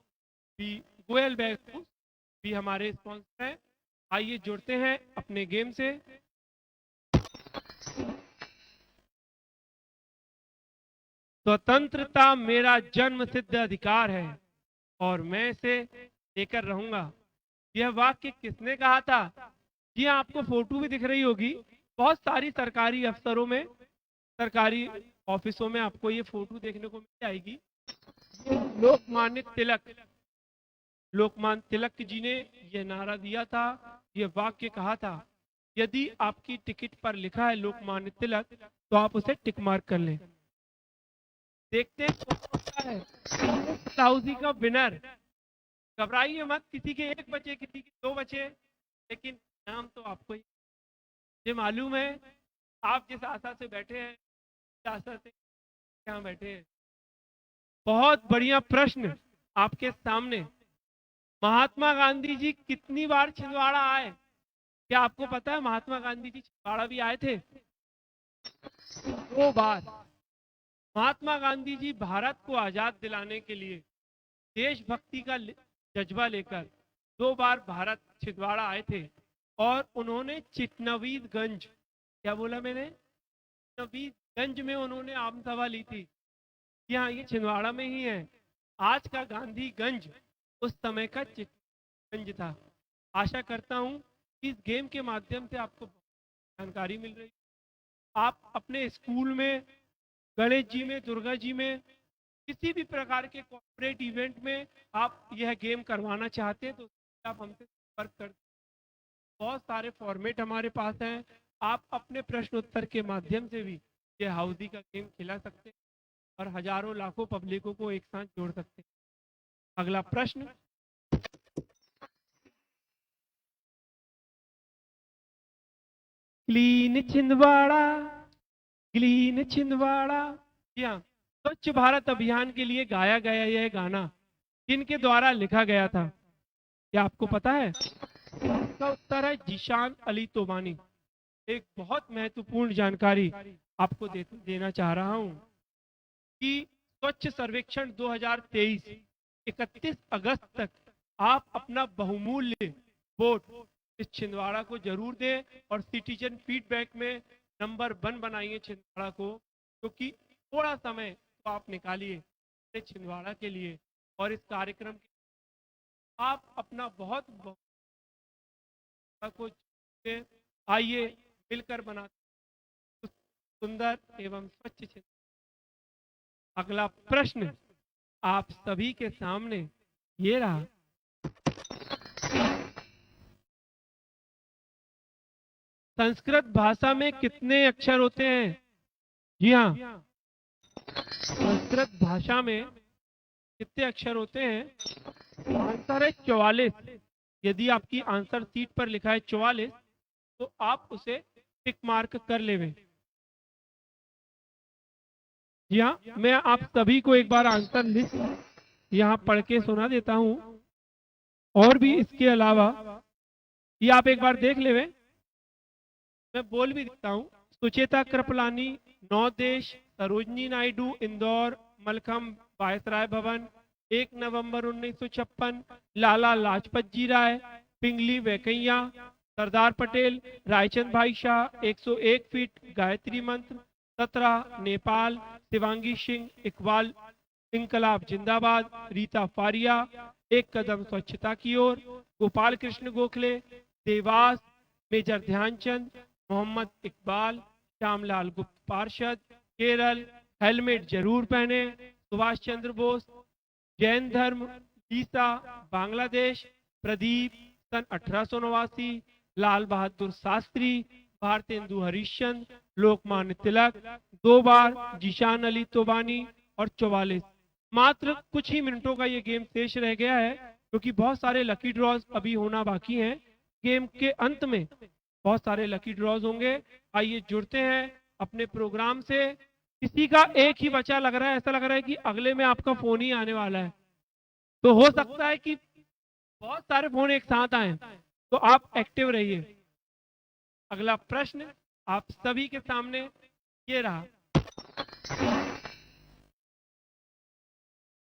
भी, गोयल बैग हाउस भी हमारे स्पॉन्सर हैं। आइए जुड़ते हैं अपने गेम से। स्वतंत्रता मेरा जन्म सिद्ध अधिकार है, और मैं इसे लेकर रहूंगा। यह वाक्य किसने कहा था? जी हाँ, आपको फोटो भी दिख रही होगी। बहुत सारी सरकारी अफसरों में, सरकारी ऑफिसों में आपको ये फोटो देखने को मिल जाएगी। लोकमान्य तिलक जी ने यह नारा दिया था, यह वाक्य कहा था। यदि आपकी टिकट पर लिखा है लोकमान्य तिलक, तो आप उसे टिक मार्क कर लें। देखते हैं कौन होता है हाउसी का विनर। घबराइए मत, किसी के 1 बचे, किसी के 2 बचे, लेकिन नाम तो आपको ही ये मालूम है। आप जिस आशा से बैठे हैं, इस आशा से यहाँ बैठे हैं। बहुत बढ़िया प्रश्न आपके सामने। महात्मा गांधी जी कितनी बार छिंदवाड़ा आए? क्या आपको पता है महात्मा गांधी जी छिंदवाड़ा भी आए थे? 2 बार। महात्मा गांधी जी भारत को आजाद दिलाने के लिए देशभक्ति का जज्बा लेकर 2 बार भारत छिंदवाड़ा आए थे, और उन्होंने चिटनवीदगंज, क्या बोला मैंने? चिटनवीदगंज में उन्होंने आम सभा ली थी। यहाँ ये छिंदवाड़ा में ही है। आज का गांधीगंज उस समय का चिटनवीदगंज था। आशा करता हूँ कि इस गेम के माध्यम से आपको जानकारी मिल रही। आप अपने स्कूल में, गणेश जी में, दुर्गा जी में, किसी भी प्रकार के कॉर्पोरेट इवेंट में आप यह गेम करवाना चाहते हैं, तो आप हमसे संपर्क कर। बहुत सारे फॉर्मेट हमारे पास हैं। आप अपने प्रश्न उत्तर के माध्यम से भी ये हाउसी का गेम खिला सकते हैं। और हजारों लाखों पब्लिकों को एक साथ जोड़ सकते हैं। अगला प्रश्न, क्लीन छिंदवाड़ा, क्लीन छिंदवाड़ा। जी हाँ, स्वच्छ भारत अभियान के लिए गाया गया यह गाना किनके द्वारा लिखा गया था, क्या आपको पता है? इसका उत्तर है जीशान अली तोबानी। एक बहुत महत्वपूर्ण जानकारी आपको देना चाह रहा हूं कि स्वच्छ सर्वेक्षण 2023 31 अगस्त तक आप अपना बहुमूल्य वोट इस छिंदवाड़ा को जरूर दें और सिटीजन फीडबैक में नंबर 1 बनाइए छिंदवाड़ा को, क्योंकि थोड़ा समय तो आप निकालिए छिंदवाड़ा के लिए और इस कार्यक्रम के आप अपना बहुत को आइए मिलकर बनाते सुंदर एवं स्वच्छ छिंदवाड़ा। अगला प्रश्न आप सभी के सामने ये रहा, संस्कृत भाषा में कितने अक्षर होते हैं? जी हाँ, संस्कृत भाषा में कितने अक्षर होते हैं? आंसर है 44। यदि आपकी आंसर सीट पर लिखा है 44 तो आप उसे टिक मार्क कर लेवें। जी हाँ, मैं आप सभी को एक बार आंसर लिस्ट यहाँ पढ़ के सुना देता हूँ और भी इसके अलावा ये आप एक बार देख लेवें, मैं बोल भी देता हूँ। सुचेता कृपलानी, नवदेश, सरोजनी नायडू, इंदौर, मलखम वायसराय भवन, 1 नवंबर 1956, लाला लाजपत जी राय, पिंगली वेंकैया, सरदार पटेल, रायचंद भाई शाह, 101 फीट, गायत्री मंत्र, 17 नेपाल, शिवांगी सिंह, इकबाल, इंकलाब जिंदाबाद, रीता फारिया, 1 कदम स्वच्छता की ओर, गोपाल कृष्ण गोखले, देवास, मेजर ध्यानचंद, मोहम्मद इकबाल, श्यामलाल गुप्त पार्षद, केरल, हेलमेट जरूर पहने, सुभाष चंद्र बोस, जैन धर्म, ईसा, बांग्लादेश, प्रदीप, सन 1889, लाल बहादुर शास्त्री, भारतेंदु हरिश्चंद्र, लोकमान्य तिलक, 2 बार जीशान अली तोबानी और 44। मात्र कुछ ही मिनटों का ये गेम शेष रह गया है, क्योंकि बहुत सारे लकी ड्रॉज अभी होना बाकी हैं। गेम के अंत में बहुत सारे लकी ड्रॉज होंगे। आइए जुड़ते हैं अपने प्रोग्राम से। किसी का एक ही बचा लग रहा है, ऐसा लग रहा है कि अगले में आपका फोन ही आने वाला है, तो हो सकता है कि बहुत सारे फोन एक साथ आए, तो आप एक्टिव रहिए। अगला प्रश्न आप सभी के सामने ये रहा,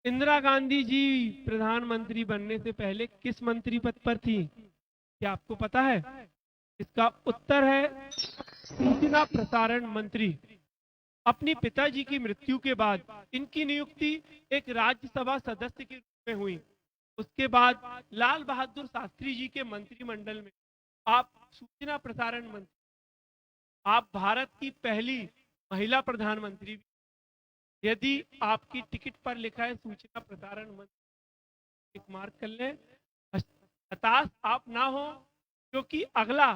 इंदिरा गांधी जी प्रधानमंत्री बनने से पहले किस मंत्री पद पर थी, क्या आपको पता है? इसका उत्तर है सूचना प्रसारण मंत्री। अपनी पिताजी की मृत्यु के बाद इनकी नियुक्ति एक राज्यसभा सदस्य के रूप में हुई। उसके बाद लाल बहादुर शास्त्री जी के मंत्रिमंडल में आप सूचना प्रसारण मंत्री, आप भारत की पहली महिला प्रधानमंत्री। यदि आपकी टिकट पर लिखा है सूचना प्रसारण मंत्री, एक मार्क कर लें। हताश आप ना हो, क्योंकि अगला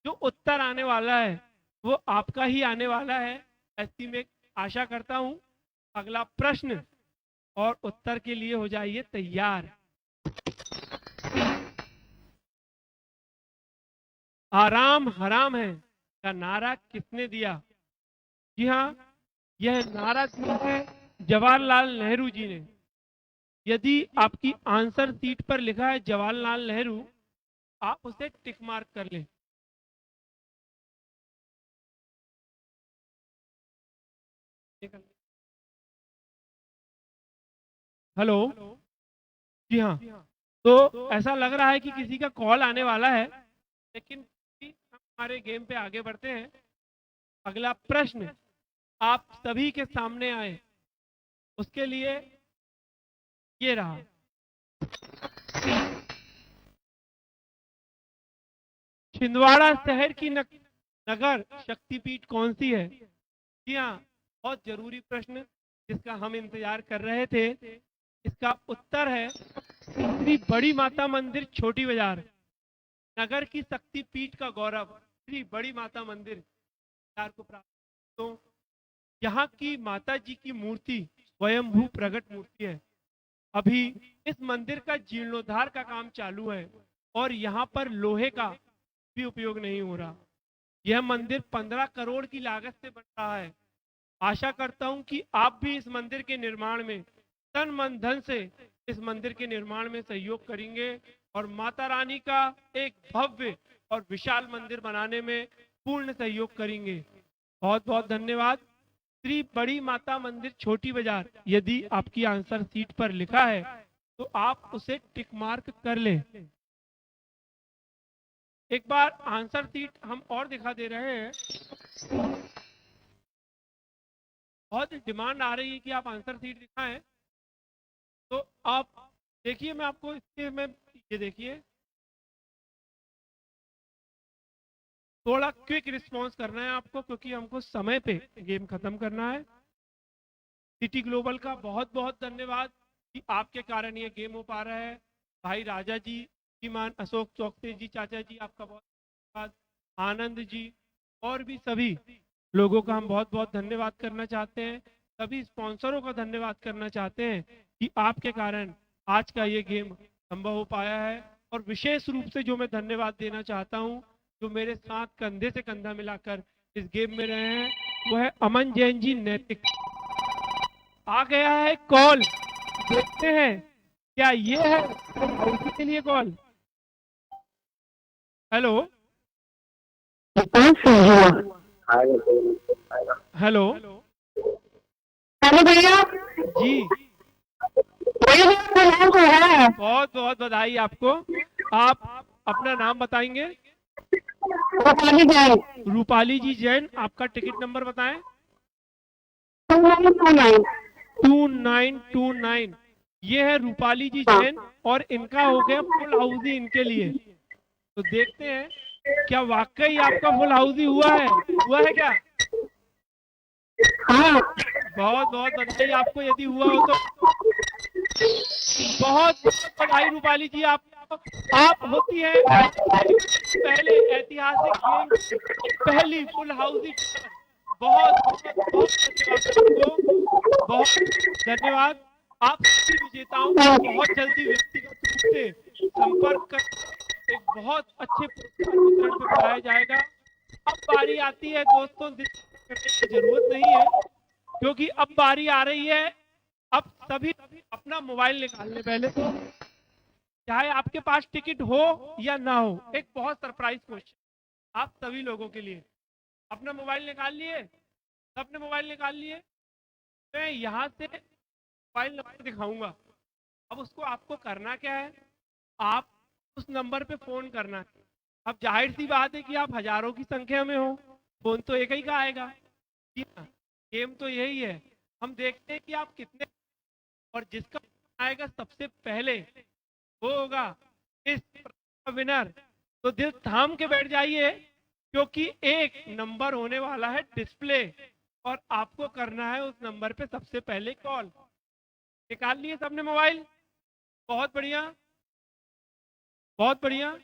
जो उत्तर आने वाला है वो आपका ही आने वाला है, ऐसी मैं आशा करता हूं। अगला प्रश्न और उत्तर के लिए हो जाइए तैयार। आराम हराम है का नारा किसने दिया? जी हाँ, यह नारा दिया है जवाहरलाल नेहरू जी ने। यदि आपकी आंसर सीट पर लिखा है जवाहरलाल नेहरू, आप उसे टिक मार्क कर लें। हेलो, जी हाँ, तो ऐसा लग रहा है कि किसी का कॉल आने वाला है, लेकिन हम हमारे गेम पे आगे बढ़ते हैं। अगला प्रश्न आप सभी के सामने आए, उसके लिए ये रहा, छिंदवाड़ा शहर की नगर शक्तिपीठ कौन सी है? जी हाँ, बहुत जरूरी प्रश्न जिसका हम इंतजार कर रहे थे। इसका उत्तर है श्री बड़ी माता मंदिर, छोटी बाजार। नगर की शक्तिपीठ का गौरव श्री बड़ी माता मंदिर को प्राप्त। तो यहाँ की माता जी की मूर्ति स्वयंभू प्रकट मूर्ति है। अभी इस मंदिर का जीर्णोद्धार का काम चालू है और यहाँ पर लोहे का भी उपयोग नहीं हो रहा। यह मंदिर 15 करोड़ की लागत से बन रहा है। आशा करता हूं कि आप भी इस मंदिर के निर्माण में तन मन धन से इस मंदिर के निर्माण में सहयोग करेंगे और माता रानी का एक भव्य और विशाल मंदिर बनाने में पूर्ण सहयोग करेंगे। बहुत बहुत धन्यवाद। श्री बड़ी माता मंदिर छोटी बाजार, यदि आपकी आंसर सीट पर लिखा है तो आप उसे टिक मार्क कर लें। एक बार आंसर सीट हम और दिखा दे रहे हैं। बहुत डिमांड आ रही है कि आप आंसर सीट दिखाएं, तो आप देखिए, मैं आपको इसके में ये देखिए, थोड़ा क्विक रिस्पांस करना है आपको, क्योंकि हमको समय पे गेम खत्म करना है। सिटी ग्लोबल का बहुत बहुत धन्यवाद कि आपके कारण ये गेम हो पा रहा है। भाई राजा जी, श्रीमान अशोक चौकसे जी, चाचा जी, आपका बहुत धन्यवाद। आनंद जी और भी सभी लोगों का हम बहुत बहुत धन्यवाद करना चाहते हैं। सभी स्पॉन्सरों का धन्यवाद करना चाहते हैं कि आपके कारण आज का ये गेम संभव हो पाया है। और विशेष रूप से जो मैं धन्यवाद देना चाहता हूं, जो मेरे साथ कंधे से कंधा मिलाकर इस गेम में रहे हैं, वो है अमन जैन जी नैतिक। आ गया है कॉल, देखते हैं क्या ये है हाउसी के लिए कॉल। हेलो हेलो हेलो भैया जी, बहुत बहुत बधाई आपको। आप अपना नाम बताएंगे? रूपाली जैन। रूपाली जी जैन, आपका टिकट नंबर बताएं। 2929। ये है रूपाली जी जैन और इनका हो गया फुल हाउसी इनके लिए। तो देखते हैं क्या वाकई आपका फुल हाउसी हुआ है क्या? हाँ। बहुत बहुत बधाई आपको, यदि हुआ हो तो बहुत बहुत बधाई रूपाली जी। आप होती है पहले ऐतिहासिक गेम पहली फुल हाउसी। बहुत बहुत बहुत धन्यवाद। आप सभी विजेताओं को बहुत जल्दी व्यक्तिगत रूप से संपर्क कर एक बहुत अच्छे पुरस्कार वितरण पे बुलाया जाएगा। अब बारी आती है दोस्तों, करने की जरूरत नहीं है, क्योंकि अब बारी आ रही है। अब सभी अपना मोबाइल निकाल लें। पहले तो चाहे आपके पास टिकट हो या ना हो, एक बहुत सरप्राइज क्वेश्चन आप सभी लोगों के लिए। अपना मोबाइल निकाल लिए? सबने मोबाइल निकाल लिए? मैं यहाँ से मोबाइल नंबर दिखाऊंगा। अब उसको आपको करना क्या है, आप उस नंबर पे फोन करना है। अब जाहिर सी बात है कि आप हजारों की संख्या में हो, फोन तो एक ही का आएगा। गेम तो यही है, हम देखते हैं कि आप कितने, और जिसका आएगा सबसे पहले वो होगा इस विनर। तो दिल थाम के बैठ जाइए, क्योंकि एक नंबर होने वाला है डिस्प्ले और आपको करना है उस नंबर पे सबसे पहले कॉल। निकाल लिए सबने मोबाइल? बहुत बढ़िया, बहुत बढ़िया।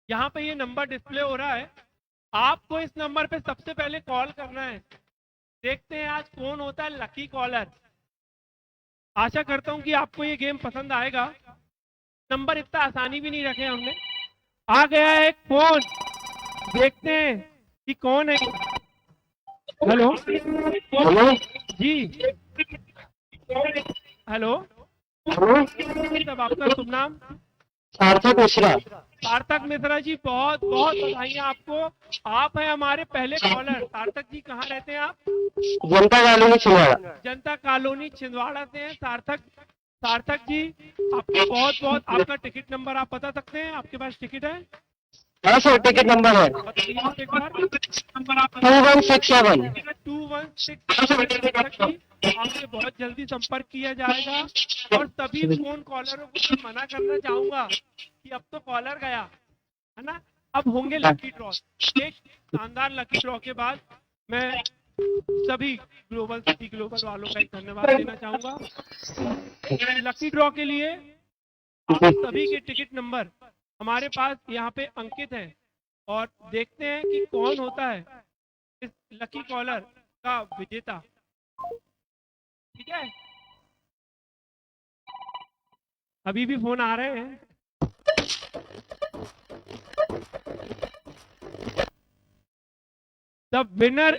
यहाँ पे ये नंबर डिस्प्ले हो रहा है, आपको इस नंबर पे सबसे पहले कॉल करना है। देखते हैं आज कौन होता है लकी कॉलर। आशा करता हूँ कि आपको ये गेम पसंद आएगा। नंबर इतना आसानी भी नहीं रखे हमने। आ गया है एक फोन, देखते हैं कि कौन है। हेलो हेलो जी, हेलो तब आपका शुभ नाम? सार्थक मिश्रा। सार्थक मिश्रा जी, बहुत बहुत बधाइयाँ आपको। आप हैं हमारे पहले कॉलर। सार्थक जी कहाँ रहते हैं आप? जनता कॉलोनी छिंदवाड़ा। जनता कॉलोनी छिंदवाड़ा से हैं सार्थक जी, आपको बहुत बहुत। आपका टिकट नंबर आप बता सकते हैं? आपके पास टिकट है? हाँ सर, टिकट नंबर है बताइए आप एक बार। 2167। 2167। आपसे बहुत जल्दी संपर्क किया जाएगा। और सभी फोन कॉलरों को मैं मना करना चाहूंगा कि अब तो कॉलर गया है ना, अब होंगे लकी ड्रॉ। एक शानदार लकी ड्रॉ के बाद मैं सभी ग्लोबल सिटी ग्लोबल वालों का एक धन्यवाद देना चाहूंगा। लकी ड्रॉ के लिए आप सभी के टिकट नंबर हमारे पास यहाँ पे अंकित है और देखते हैं कि कौन होता है इस लकी कॉलर का विजेता। ठीक है, अभी भी फोन आ रहे हैं। The winner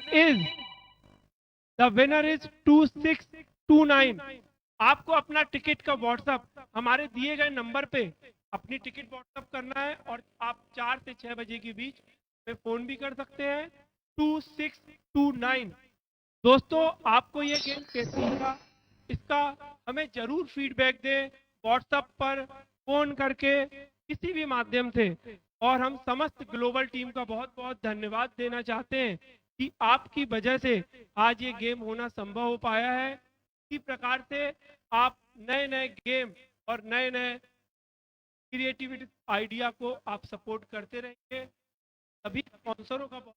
is 2629। आपको अपना टिकट का व्हाट्सएप हमारे दिए गए नंबर पे अपनी टिकट व्हाट्सएप करना है और आप 4 से 6 बजे के बीच में फोन भी कर सकते हैं। 2629। दोस्तों, आपको ये गेम कैसा लगा इसका हमें जरूर फीडबैक दें, व्हाट्सएप पर, फोन करके, किसी भी माध्यम से। और हम समस्त ग्लोबल टीम का बहुत बहुत धन्यवाद देना चाहते हैं कि आपकी वजह से आज ये गेम होना संभव हो पाया है। इसी प्रकार से आप नए नए गेम और नए नए क्रिएटिविटी आइडिया को आप सपोर्ट करते रहेंगे। सभी स्पॉन्सरों का बहुत,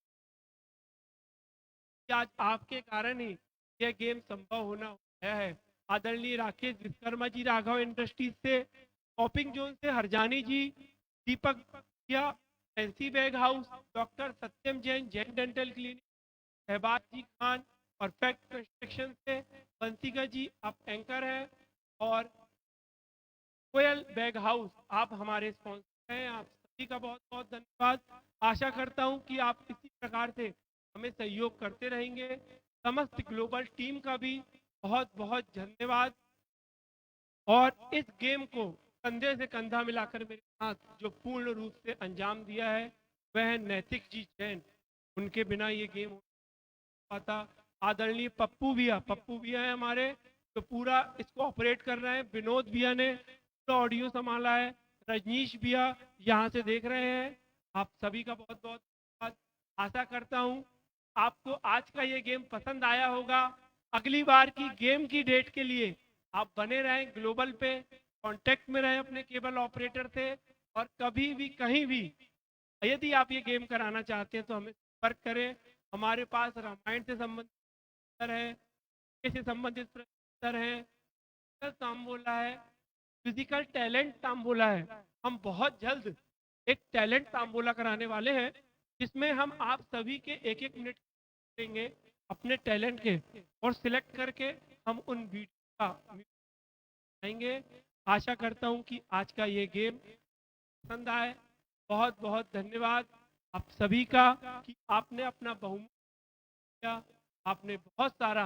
आज आपके कारण ही यह गेम संभव होना गया है। आदरणीय राकेश विश्वकर्मा जी राघव इंडस्ट्रीज से, शॉपिंग जोन से हरजानी जी, दीपक या फैंसी बैग हाउस, डॉक्टर सत्यम जैन, जैन डेंटल क्लिनिक, शहबाज जी खान, परफेक्ट कंस्ट्रक्शन से बंसीगा जी आप एंकर हैं, और कोयल बैग हाउस आप हमारे स्पॉन्सर हैं। आप सभी का बहुत बहुत धन्यवाद। आशा करता हूं कि आप इसी प्रकार से हमें सहयोग करते रहेंगे। समस्त ग्लोबल टीम का भी बहुत बहुत धन्यवाद। और इस गेम को कंधे से कंधा मिलाकर मेरे साथ जो पूर्ण रूप से अंजाम दिया है वह है नैतिक जी जैन। उनके बिना ये गेम हो पाता। आदरणीय पप्पू भैया है हमारे, तो पूरा इसको ऑपरेट कर रहे हैं। विनोद भैया ने पूरा ऑडियो संभाला है। रजनीश भैया यहाँ से देख रहे हैं। आप सभी का बहुत बहुत धन्यवाद। आशा करता हूँ आपको आज का ये गेम पसंद आया होगा। अगली बार की गेम की डेट के लिए आप बने रहें, ग्लोबल पे कांटेक्ट में रहें अपने केबल ऑपरेटर से, और कभी भी कहीं भी यदि आप ये गेम कराना चाहते हैं तो हमें संपर्क करें। हमारे पास रामायण से संबंधित है, से संबंधित प्रश्न है, तांबोला है, फिजिकल टैलेंट तांबोला है। हम बहुत जल्द एक टैलेंट तांबोला कराने वाले हैं जिसमें हम आप सभी के एक एक मिनट देंगे अपने टैलेंट के, और सिलेक्ट करके हम उन वीडियो का आएंगे। आशा करता हूं कि आज का ये गेम पसंद आए। बहुत बहुत धन्यवाद आप सभी का कि आपने अपना बहुमूल्य, आपने बहुत सारा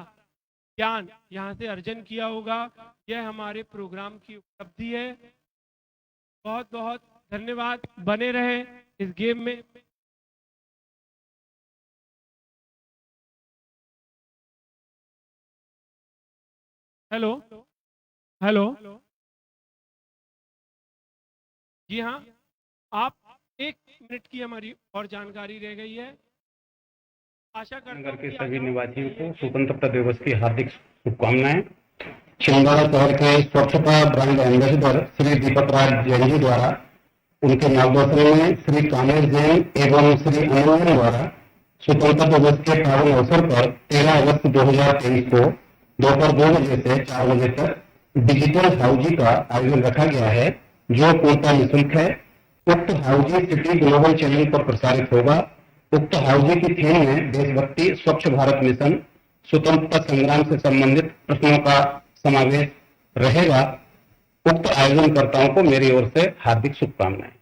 ज्ञान यहाँ से अर्जन किया होगा। यह हमारे प्रोग्राम की उपलब्धि है। बहुत बहुत धन्यवाद। बने रहें इस गेम में। हेलो हेलो जी हाँ, आप 1 मिनट की हमारी और जानकारी रह गई है। आशा करता हूं के कि सभी निवासियों को स्वतंत्रता दिवस की हार्दिक शुभकामनाएं। छिंदवाड़ा शहर के स्वच्छता ब्रांड एम्बेसडर श्री दीपक राज जैन जी द्वारा उनके मार्गदर्शन में श्री कामेश जैन एवं श्री अनंजन द्वारा स्वतंत्रता दिवस के पावन अवसर पर 13 अगस्त 2023 को दोपहर 2 बजे से 4 बजे तक डिजिटल हाउजी का आयोजन रखा गया है, जो पूर्णतः निःशुल्क है। उक्त हाउजी सिटी ग्लोबल चैनल पर प्रसारित होगा। उक्त हाउजी की थीम में देशभक्ति, स्वच्छ भारत मिशन, स्वतंत्रता संग्राम से संबंधित प्रश्नों का समावेश रहेगा। उक्त आयोजनकर्ताओं को मेरी ओर से हार्दिक शुभकामनाएं।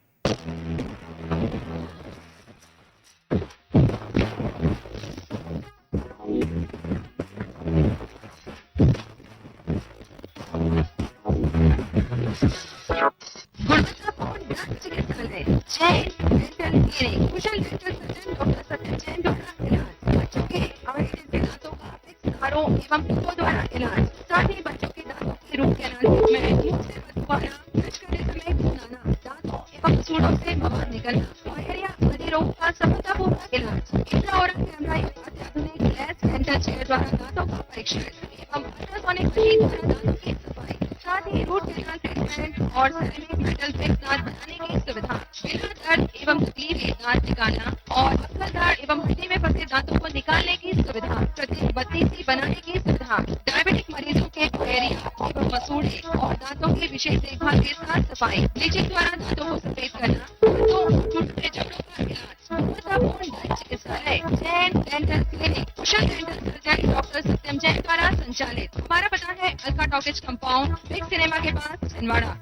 कुशल डॉक्टर सत्यम जैन द्वारा इलाज, बच्चों के आड़े दांतों का विस्तारों एवं पीतों द्वारा इलाज, साथ ही बच्चों के दांतों की रूट कैनाल ट्रीटमेंट, मुंह से बदबू आना, ब्रश करते समय खून आना, दांतों एवं सूढ़ों से बवाल निकलना, डायरिया आदि रोग का सफलतापूर्वक इलाज, इंट्राओरल कैमरा अत्याधुनिक गैस डेंटल चेयर द्वारा दांतों का परीक्षण एवं अल्ट्रासोनिक मशीन द्वारा दांतों की सफाई, साथ ही रूट कैनाल ट्रीटमेंट और सेरेमिक मेटल फिक्स दांत बनाने की सुविधा, बिना दर्द एवं तकलीफ के दांत निकालना और अक्सर दाढ़ एवं हड्डी में फंसे दांतों को निकालने की सुविधा, प्रतिबत्ती बनाने की सुविधा, डायबिटिक मरीजों के डायरिया एवं सूढ़े और दांतों की विशेष देखभाल के साथ सफाई, ब्लीचिंग द्वारा दांतों को सफेद करना, दांतों टूटने झगड़ों का इलाज, गुणवत्तापूर्ण दंत चिकित्सालय जैन डेंटल क्लिनिक, कुशल डेंटल सर्जन डॉक्टर सत्यम जैन द्वारा संचालित। हमारा पता है Alka talkies compound, big cinema के पास, छिंदवाड़ा।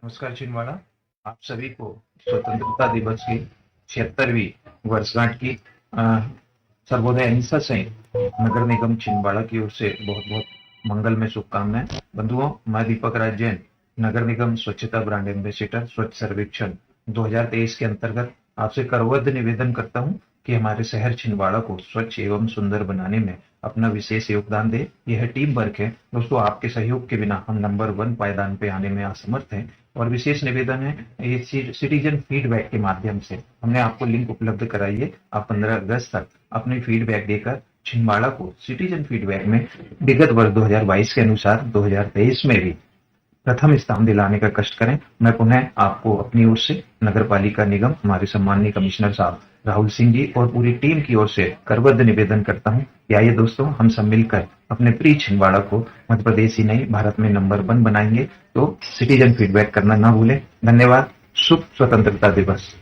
नमस्कार छिंदवाड़ा, आप सभी को स्वतंत्रता दिवस की 76वीं वर्षगांठ की सर्वोदय अहिंसा संहित नगर निगम छिंदवाड़ा की ओर से बहुत बहुत मंगलमय शुभकामनाएं। बंधुओं, मैं दीपक राज जैन, नगर निगम स्वच्छता ब्रांड एम्बेसडर स्वच्छ सर्वेक्षण 2023 के अंतर्गत आपसे करबद्ध निवेदन करता हूं कि हमारे शहर छिंदवाड़ा को स्वच्छ एवं सुंदर बनाने में अपना विशेष योगदान दे। यह टीम वर्क है दोस्तों, आपके सहयोग के बिना हम नंबर 1 पायदान पे आने में असमर्थ हैं। और विशेष निवेदन है, ये सिटीजन फीडबैक के माध्यम से हमने आपको लिंक उपलब्ध कराई है। आप 15 अगस्त तक अपनी फीडबैक देकर छिंदवाड़ा को सिटीजन फीडबैक में विगत वर्ष 2022 के अनुसार 2023 में भी प्रथम स्थान दिलाने का कष्ट करें। मैं पुनः आपको अपनी ओर से नगर पालिका निगम, हमारे सम्माननीय कमिश्नर साहब राहुल सिंह जी और पूरी टीम की ओर से करबद्ध निवेदन करता हूं कि आइए दोस्तों, हम सब मिलकर अपने प्रिय छिंदवाड़ा को मध्य प्रदेश ही नहीं भारत में नंबर 1 बनाएंगे। तो सिटीजन फीडबैक करना ना भूलें। धन्यवाद। शुभ स्वतंत्रता दिवस।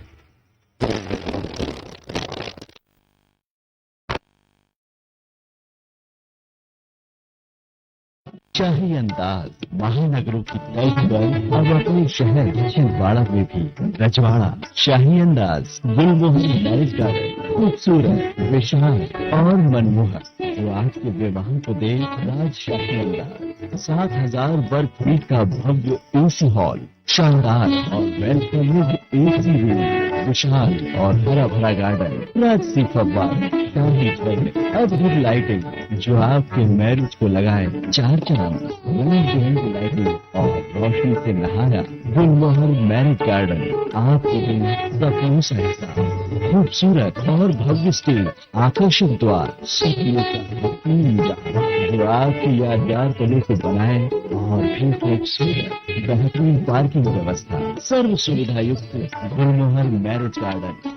शाही अंदाज महानगरों की तर्ज अब अपने शहर छिंदवाड़ा में भी रजवाड़ा शाही अंदाज गुलमोहर मैरिज गार्डन खूबसूरत, विशाल और मनमोहक जो आपके विवाह को दे राजशाही अंदाज। 7,000 वर्ग फीट का भव्य एसी हॉल, शानदार और वेल फर्निश्ड एसी रूम, विशाल और हरा भरा गार्डन, राजसी फव्वारे, शाही टॉयलेट, अद्भुत लाइटिंग जो आपके मैरिज को लगाए 4 चांद, लाइटिंग और रोशनी से नहाया गुलमोहर मैरिज गार्डन आपको दें सपनों सा एहसास। खूबसूरत और भव्य स्टेज, आकर्षक द्वार, सपनों का हकीम जहां जो आपकी यादगार पलों को बनाए और भी खूबसूरत, बेहतरीन पार्किंग व्यवस्था, सर्व सुविधा युक्त गुलमोहर मैरिज गार्डन। तो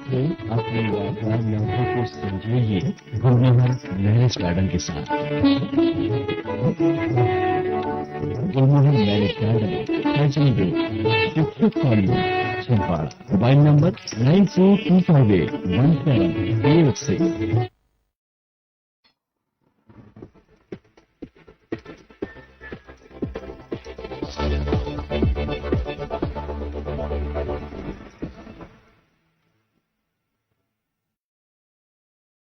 अपने यादगार लम्हों को संजोइए गुलमोहर मैरिज गार्डन के साथ। Gulmohar marriage garden colony Chhindwara. Mobile number 9425817886।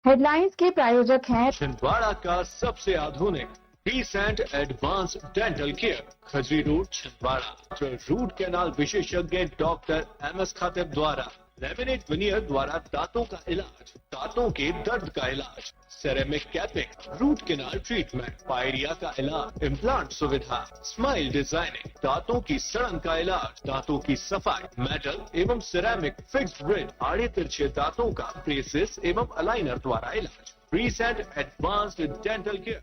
Headlines के प्रायोजक हैं छिंदवाड़ा का सबसे आधुनिक recent advance dental care, Khajri road Chhindwara. Root canal विशेषज्ञ डॉक्टर MS खातिब द्वारा लेमिनेट विनियर द्वारा दांतों का इलाज, दांतों के दर्द का इलाज, ceramic capping, root canal treatment, pyorrhoea का इलाज, इम्प्लांट सुविधा, स्माइल डिजाइनिंग, दांतों की सड़न का इलाज, दांतों की सफाई, मेटल एवं सिरेमिक फिक्स्ड ब्रिज, आड़े तिरछे दांतों का ब्रेसेस एवं अलाइनर द्वारा इलाज। Recent advanced dental care.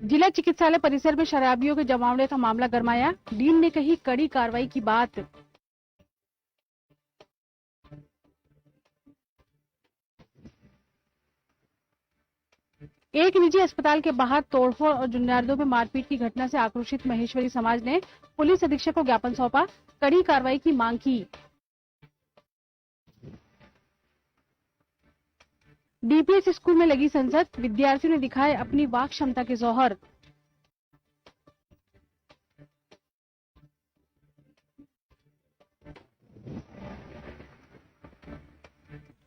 जिला चिकित्सालय परिसर में शराबियों के जमावड़े का मामला गरमाया, डीन ने कही कड़ी कार्रवाई की बात। एक निजी अस्पताल के बाहर तोड़फोड़ और जुनियार्दों में मारपीट की घटना से आक्रोशित महेश्वरी समाज ने पुलिस अधीक्षक को ज्ञापन सौंपा, कड़ी कार्रवाई की मांग की। डीपीएस स्कूल में लगी संसद, विद्यार्थियों ने दिखाए अपनी वाक क्षमता के जौहर।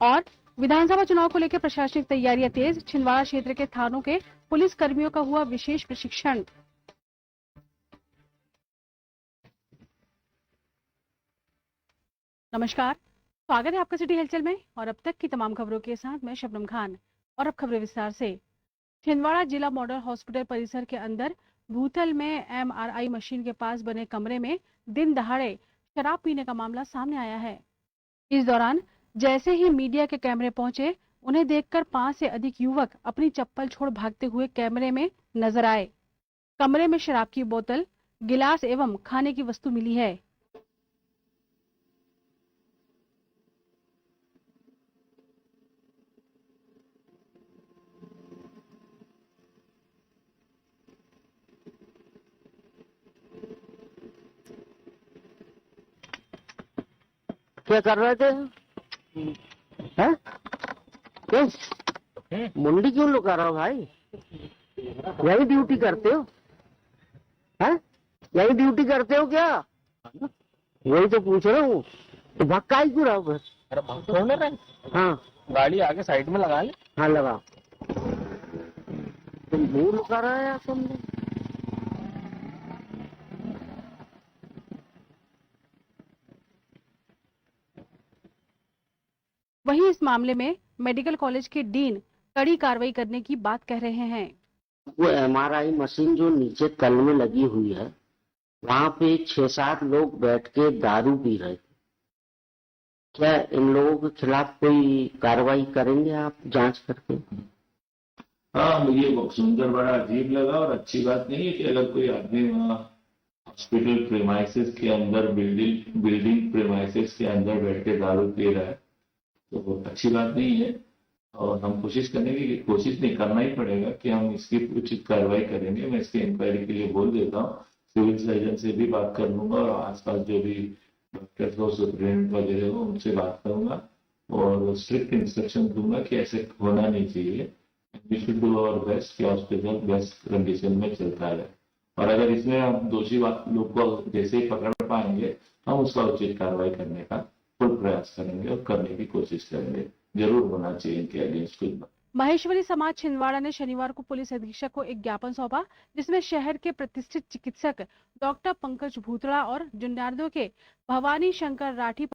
और विधानसभा चुनाव को लेकर प्रशासनिक तैयारियां तेज, छिंदवाड़ा क्षेत्र के थानों के पुलिस कर्मियों का हुआ विशेष प्रशिक्षण। नमस्कार, स्वागत है आपका सिटी हलचल में और अब तक की तमाम खबरों के साथ मैं शबनम खान। और अब खबरें विस्तार से। छिंदवाड़ा जिला मॉडल हॉस्पिटल परिसर के अंदर भूतल में MRI मशीन के पास बने कमरे में दिन दहाड़े शराब पीने का मामला सामने आया है। इस दौरान जैसे ही मीडिया के कैमरे पहुंचे, उन्हें देखकर 5 से अधिक युवक अपनी चप्पल छोड़ भागते हुए कैमरे में नजर आए। कमरे में शराब की बोतल, गिलास एवं खाने की वस्तु मिली है। क्या कर रहे थे? हैं? किस? मुंडी क्यों लुका रहा हो भाई? यही ड्यूटी करते हो? हैं? यही ड्यूटी करते हो क्या? वही तो पूछ रहा हूँ। तो भक्का ही क्यों रहा हो? अरे छोड़ने रहे। हाँ, गाड़ी आगे साइड में लगा ले। हाँ लगा। तुम मुंह लुका रहा है तुमने? वहीं इस मामले में मेडिकल कॉलेज के डीन कड़ी कार्रवाई करने की बात कह रहे हैं। वो MRI मशीन जो नीचे तल में लगी हुई है, वहाँ पे 6-7 लोग बैठ के दारू पी रहे थे। क्या इन लोगों के खिलाफ कोई कार्रवाई करेंगे आप जांच करके? हाँ, मुझे सुनकर बड़ा अजीब लगा और अच्छी बात नहीं है कि अगर कोई आदमी वहाँ हॉस्पिटल प्रेमाइसिस के अंदर बिल्डिंग प्रेमाइसिस के अंदर बैठ के दारू पी रहा है तो अच्छी बात नहीं है। और हम कोशिश नहीं करना ही पड़ेगा कि हम इसकी उचित कार्रवाई करेंगे। मैं इसकी इंक्वायरी के लिए बोल देता हूँ, सिविल सर्जन से भी बात कर लूंगा और आसपास जो भी डॉक्टर्स हो, सुप्रीडेंट वगैरह हो, उनसे बात करूंगा और स्ट्रिक्ट इंस्ट्रक्शन दूंगा कि ऐसे होना नहीं चाहिए। We should do our best कि हॉस्पिटल बेस्ट कंडीशन में चलता है और अगर इसमें हम दोषी लोग को जैसे ही पकड़ पाएंगे हम उसका उचित कार्रवाई करने का फुल प्रयास करेंगे और करने की कोशिश करेंगे। जरूर होना चाहिए इनके अगेंस्ट कुछ। महेश्वरी समाज छिंदवाड़ा ने शनिवार को पुलिस अधीक्षक को एक ज्ञापन सौंपा जिसमें शहर के प्रतिष्ठित चिकित्सक डॉक्टर पंकज भूतड़ा और जुन्नारदो के भवानी शंकर राठी